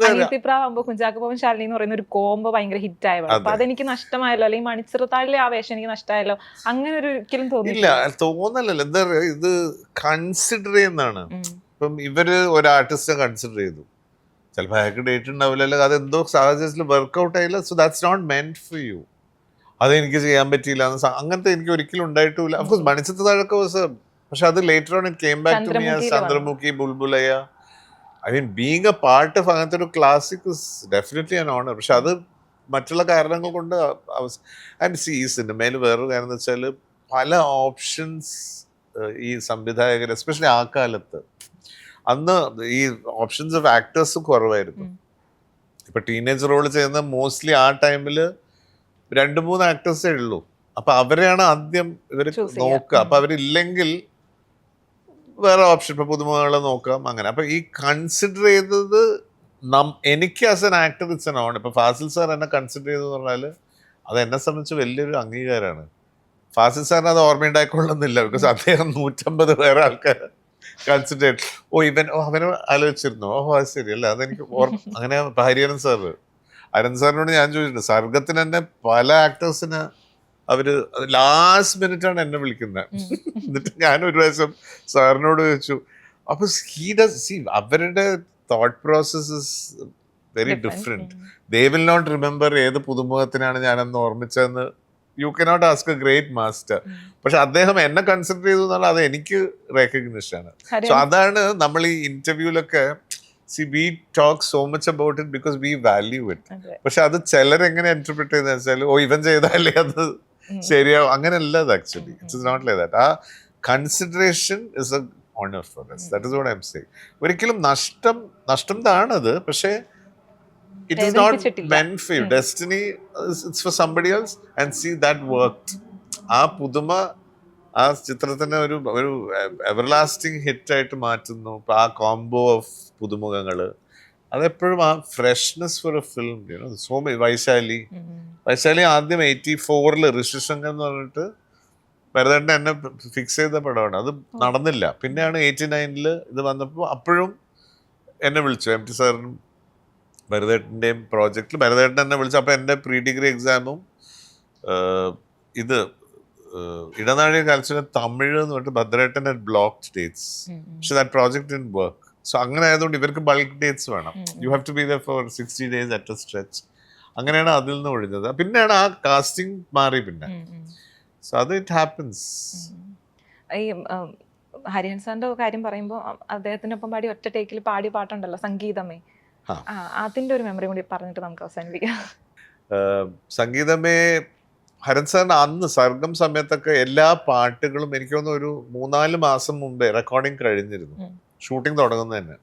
അനിയത്തിപ്രാവുമ്പോ കുഞ്ചാക്കോവും ശാലിനി എന്ന് പറയുന്ന ഒരു കോംബോ ഭയങ്കര ഹിറ്റ് ആയ അപ്പൊ അതെനിക്ക് നഷ്ടമായല്ലോ, അല്ലെങ്കിൽ മണിച്ചിറത്താഴിലെ ആ വേഷം എനിക്ക് നഷ്ടമായല്ലോ, അങ്ങനെ ഒരു ഒരിക്കലും തോന്നില്ല. തോന്നലല്ലോ, എന്താ പറയുക, ഇത് കൺസിഡർ ചെയ്യുന്നതാണ്. ഇപ്പം ഇവര് ഒരു ആർട്ടിസ്റ്റിനെ കൺസിഡർ ചെയ്തു, ചിലപ്പോൾ അയാൾക്ക് ഡേറ്റ് ഉണ്ടാവില്ലല്ലോ, അതെന്തോ സാഹചര്യത്തിൽ വർക്ക്ഔട്ട് ആയില്ല. So that's not meant for you. അതെനിക്ക് ചെയ്യാൻ പറ്റിയില്ല അങ്ങനത്തെ എനിക്ക് ഒരിക്കലും ഉണ്ടായിട്ടില്ല. അഫ്കോഴ്സ് മണിച്ചിത്രത്താഴൊക്കെ പക്ഷെ അത് later on it came back to me as Chandramukhi, ബുൾബുലയ്യ. I mean being a part of അങ്ങനത്തെ ഒരു classic is definitely an honour. പക്ഷെ അത് മറ്റുള്ള കാരണങ്ങൾ കൊണ്ട് ആൻഡ് സി ഈ സിനിമയിൽ വേറൊരു കാര്യം എന്ന് വെച്ചാൽ പല ഓപ്ഷൻസ് ഈ സംവിധായകർ എസ്പെഷ്യലി ആ കാലത്ത്, അന്ന് ഈ ഓപ്ഷൻസ് ഓഫ് ആക്ടേഴ്സ് കുറവായിരുന്നു. ഇപ്പൊ ടീനേജ് റോൾ ചെയ്യുന്ന മോസ്റ്റ്ലി ആ ടൈമിൽ 2-3 ആക്ടേഴ്സേ ഉള്ളൂ. അപ്പൊ അവരെയാണ് ആദ്യം ഇവർ നോക്കുക. അപ്പൊ അവരില്ലെങ്കിൽ വേറെ ഓപ്ഷൻ, ഇപ്പൊ പുതുമുഖങ്ങളെ നോക്കാം അങ്ങനെ. അപ്പൊ ഈ കൺസിഡർ ചെയ്തത് എനിക്ക് as an actor it's an on. ഇപ്പൊ ഫാസിൽ സാർ എന്നെ കൺസിഡർ ചെയ്തെന്ന് പറഞ്ഞാൽ അത് എന്നെ സംബന്ധിച്ച് വലിയൊരു അംഗീകാരമാണ്. ഫാസിൽ സാറിന് അത് ഓർമ്മയുണ്ടായിക്കൊള്ളുന്നില്ല, ബിക്കോസ് അദ്ദേഹം 150 വേറെ ആൾക്കാർ കൺസിഡർ ചെയ്തു. അവനെ ആലോചിച്ചിരുന്നു, അത് ശരിയല്ല, അതെനിക്ക് അങ്ങനെ. ഹരിഹരൻ സാറ്, ഹരൻ സാറിനോട് ഞാൻ ചോദിച്ചിട്ടുണ്ട്, സർഗത്തിന് തന്നെ പല ആക്ടേഴ്സിന് അവര് ലാസ്റ്റ് മിനിറ്റാണ് എന്നെ വിളിക്കുന്നത്. എന്നിട്ട് ഞാൻ ഒരു പ്രാവശ്യം സാറിനോട് ചോദിച്ചു, അപ്പൊ അവരുടെ thought process is very different. They will not remember ഏത് പുതുമുഖത്തിനാണ് ഞാനെന്ന് ഓർമ്മിച്ചതെന്ന്. You cannot ask a great master. പക്ഷെ അദ്ദേഹം എന്നെ കൺസിഡർ ചെയ്തു എന്നാൽ അത് എനിക്ക് റെക്കഗ്നിഷൻ ആണ്. സോ അതാണ് നമ്മൾ ഈ ഇന്റർവ്യൂലൊക്കെ we talk so much about it because we value it. പക്ഷെ അത് ചിലരെങ്ങനെ ഇന്റർപ്രറ്റ് ചെയ്യുന്ന വെച്ചാൽ ഇവൻ ചെയ്താലേ അത് ശരിയാവും, അങ്ങനെയല്ല. അത് actually it's not like that. ആ consideration is a honour for us. That is what I'm saying. ഒരിക്കലും നഷ്ടം താണത്, പക്ഷേ it is not meant for you. Destiny it's for somebody else and see that worked. ആ പുതുമ ആ ചിത്രത്തിനെ ഒരു എവർലാസ്റ്റിംഗ് ഹിറ്റായിട്ട് മാറ്റുന്നു. ഇപ്പം ആ കോംബോ ഓഫ് പുതുമുഖങ്ങൾ അതെപ്പോഴും ആ freshness for a film. So Vaishali ആദ്യം 84 ഋഷിശങ്കർ എന്ന് പറഞ്ഞിട്ട് ഭരതേട്ടൻ എന്നെ ഫിക്സ് ചെയ്ത പടമാണ്. അത് നടന്നില്ല. പിന്നെയാണ് 89 ഇത് വന്നപ്പോൾ അപ്പോഴും എന്നെ വിളിച്ചു. MT സാറിനും ഭരതേട്ടൻ്റെയും പ്രോജക്റ്റിൽ ഭരതേട്ടൻ എന്നെ വിളിച്ചു. അപ്പോൾ എൻ്റെ പ്രീ ഡിഗ്രി എക്സാമും ഇത് ഇടനാഴിക കാലത്തിന് തമിഴ് എന്ന് പറഞ്ഞിട്ട് ഭദ്രേട്ടൻ had blocked dates. പക്ഷെ that project didn't work. So അങ്ങനെ ആയതുകൊണ്ട് ഇവർക്ക് ബൾക്ക് ഡേറ്റ്സ് വേണം. You have to be there for 60 days at a stretch. അങ്ങനെയാണ് അതിൽ നിന്ന് ഒഴിഞ്ഞത്. പിന്നെയാണ് ആ കാസ്റ്റിംഗ് മാറി. പിന്നെ സോ അത് ഇറ്റ് ഹാപ്പൻസ്. ഈ ഹരിഹരൻ സാറിന്റെ കാര്യം പറയുമ്പോൾ അദ്ദേഹത്തിനൊപ്പം പാടി ഒറ്റ ടേക്കിൽ പാടിയ പാട്ടുണ്ടല്ലോ, സംഗീതമേ, അതിന്റെ ഒരു മെമ്മറി കൂടി പറഞ്ഞിട്ട് നമുക്ക് അവസാനിപ്പിക്കാം. സംഗീതമേ ഹരൻ സാറിന് അന്ന് സർഗം സമയത്തൊക്കെ എല്ലാ പാട്ടുകളും എനിക്ക് തോന്നുന്നു ഒരു 3-4 മാസം മുമ്പേ റെക്കോർഡിങ് കഴിഞ്ഞിരുന്നു, ഷൂട്ടിംഗ് തുടങ്ങുന്നത് തന്നെ.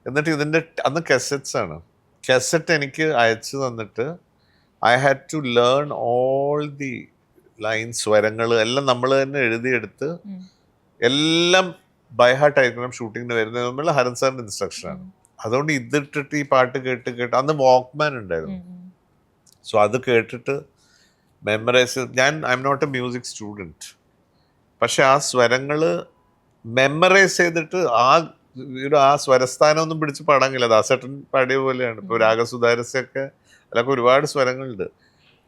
എന്നിട്ട് ഇതിൻ്റെ അന്ന് കെസറ്റ്സ് ആണ്. കെസറ്റ് എനിക്ക് അയച്ചു തന്നിട്ട് I had to learn all the lines, സ്വരങ്ങൾ എല്ലാം നമ്മൾ തന്നെ എഴുതിയെടുത്ത് എല്ലാം ബൈ ഹാർട്ട് ആയിരിക്കണം ഷൂട്ടിങ്ങിന് വരുന്നതിന് മുമ്പുള്ള ഹരൻ സാറിൻ്റെ ഇൻസ്ട്രക്ഷനാണ്. അതുകൊണ്ട് ഇതിട്ടിട്ട് ഈ പാട്ട് കേട്ട് അന്ന് വാക്ക്മാൻ ഉണ്ടായിരുന്നു. സോ അത് കേട്ടിട്ട് memorise. I M not a music student, പക്ഷെ ആ സ്വരങ്ങൾ മെമ്മറൈസ് ചെയ്തിട്ട് ആ സ്വരസ്ഥാനം ഒന്നും പിടിച്ച് പാടാങ്ങില്ല. ദാസേട്ടൻ പാടിയ പോലെയാണ്. ഇപ്പോൾ രാഗസുധാരസൊക്കെ അതിലൊക്കെ ഒരുപാട് സ്വരങ്ങളുണ്ട്.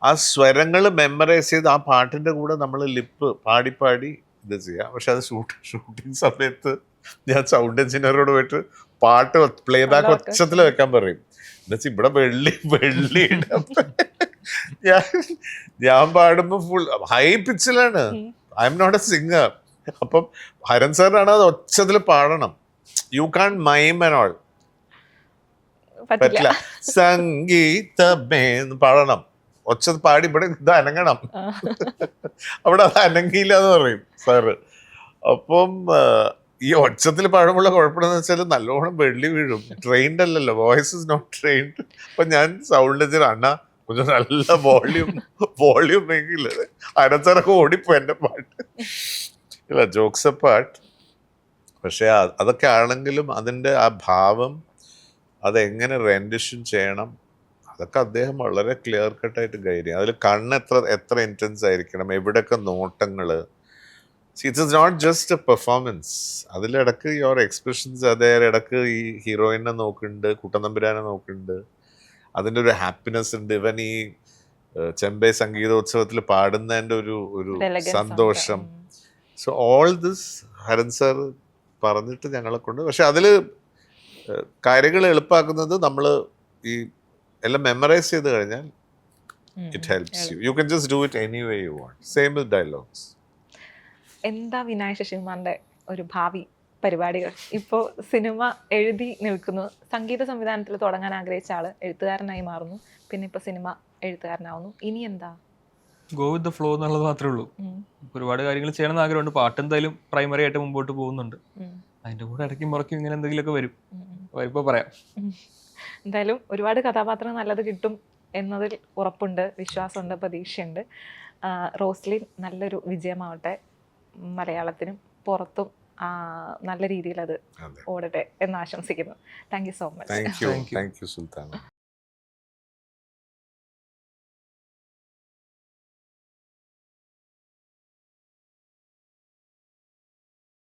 ആ സ്വരങ്ങൾ മെമ്മറൈസ് ചെയ്ത് ആ പാട്ടിൻ്റെ കൂടെ നമ്മൾ ലിപ്പ് പാടി ഇത് ചെയ്യാം. പക്ഷെ അത് ഷൂട്ടിങ് സമയത്ത് ഞാൻ സൗണ്ട് എഞ്ചിനീയറോട് പോയിട്ട് പാട്ട് പ്ലേ ബാക്ക് ഒച്ചത്തിൽ വെക്കാൻ പറയും. എന്നുവെച്ചാൽ ഇവിടെ വെള്ളിയുടെ ഞാൻ പാടുമ്പോൾ ഫുൾ ഹൈ പിച്ചിലാണ്. I M not a singer. അപ്പം ഹരൻ സാറാണ് അത് ഒച്ചത്തിൽ പാടണം. You can't mime and all, പറ്റില്ല. സംഗീതമേ പാടണം, ഒച്ചത് പാടി ഇവിടെ ഇത് അനങ്ങണം. അവിടെ അത് അനങ്ങിയില്ല എന്ന് പറയും സാറ്. അപ്പം ഈ ഒച്ചത്തിൽ പാടുമ്പോഴുള്ള കുഴപ്പമെന്ന് വെച്ചാൽ നല്ലോണം വെള്ളി വീഴും. ട്രെയിൻഡ് അല്ലല്ലോ, വോയിസ് ഇസ് നോട്ട് ട്രെയിൻഡ്. അപ്പൊ ഞാൻ സൗണ്ട് എഞ്ചിനീയർ അണ്ണ கொஞ்சம் நல்ல വോള്യൂം എങ്കിൽ അരച്ചറൊക്കെ ഓടിപ്പോ എൻ്റെ പാട്ട്. ഇല്ല, ജോക്സ് എ പാട്ട്. പക്ഷെ അതൊക്കെ ആണെങ്കിലും അതിൻ്റെ ആ ഭാവം, അതെങ്ങനെ റെൻഡിഷൻ ചെയ്യണം, അതൊക്കെ അദ്ദേഹം വളരെ ക്ലിയർ കട്ടായിട്ട് ഗൈഡ് ചെയ്യും. അതിൽ കണ്ണ് എത്ര ഇൻറ്റൻസ് ആയിരിക്കണം, എവിടെയൊക്കെ നോട്ടങ്ങൾ. It's is not just a performance. അതിലിടക്ക് യുവർ എക്സ്പ്രഷൻസ്, അതേ ഇടക്ക് ഈ ഹീറോയിനെ നോക്കുന്നുണ്ട്, കുട്ടനമ്പുരാനെ നോക്കുന്നുണ്ട്, അതിൻ്റെ ഒരു ഹാപ്പിനെസ് ഉണ്ട്. ഇവൻ ഈ ചെമ്പൈ സംഗീതോത്സവത്തിൽ പാടുന്നതിൻ്റെ ഒരു സന്തോഷം. So all this Haran sir പറഞ്ഞിട്ട് ഞങ്ങളെ കൊണ്ട്, പക്ഷെ അതിൽ കാര്യങ്ങൾ എളുപ്പമാക്കുന്നത് നമ്മൾ ഈ എല്ലാം മെമ്മറൈസ് ചെയ്ത് കഴിഞ്ഞാൽ it helps you. You can just do it any way you want. Same with dialogues. എന്താ വിനായക ശശികുമാറിന്റെ ഒരു ഭാവി പരിപാടികൾ? ഇപ്പോൾ സിനിമ എഴുതി നിൽക്കുന്നു, സംഗീത സംവിധാനത്തിൽ തുടങ്ങാൻ ആഗ്രഹിച്ച ആള് എഴുത്തുകാരനായി മാറുന്നു, പിന്നെ ഇപ്പൊ സിനിമ എഴുത്തുകാരനാവുന്നു. ഇനി എന്താ? ഗോ വിത്ത് ദ ഫ്ലോ എന്നുള്ളത് മാത്രമേ ഉള്ളൂ. ഒരുപാട് കാര്യങ്ങൾ ചെയ്യണമെന്ന് ആഗ്രഹമുണ്ട്. പാട്ട് എന്തായാലും പ്രൈമറി ആയിട്ട് മുമ്പോട്ട് പോകുന്നുണ്ട്. അതിന്റെ കൂടെ ഇടയ്ക്കും പുറക്കും ഇങ്ങനെ എന്തെങ്കിലുമൊക്കെ വരും. വരുമ്പോൾ പറയാം. എന്തായാലും ഒരുപാട് കഥാപാത്രങ്ങൾ നല്ലത് കിട്ടും എന്നതിൽ ഉറപ്പുണ്ട്, വിശ്വാസമുണ്ട്, പ്രതീക്ഷയുണ്ട്. റോസ്ലിൻ നല്ലൊരു വിജയമാവട്ടെ. മലയാളത്തിനും പുറത്തും നല്ല രീതിയിൽ അത് ഓടട്ടെ എന്ന് ആശംസിക്കുന്നു. Thank you so much. Thank you Sultana.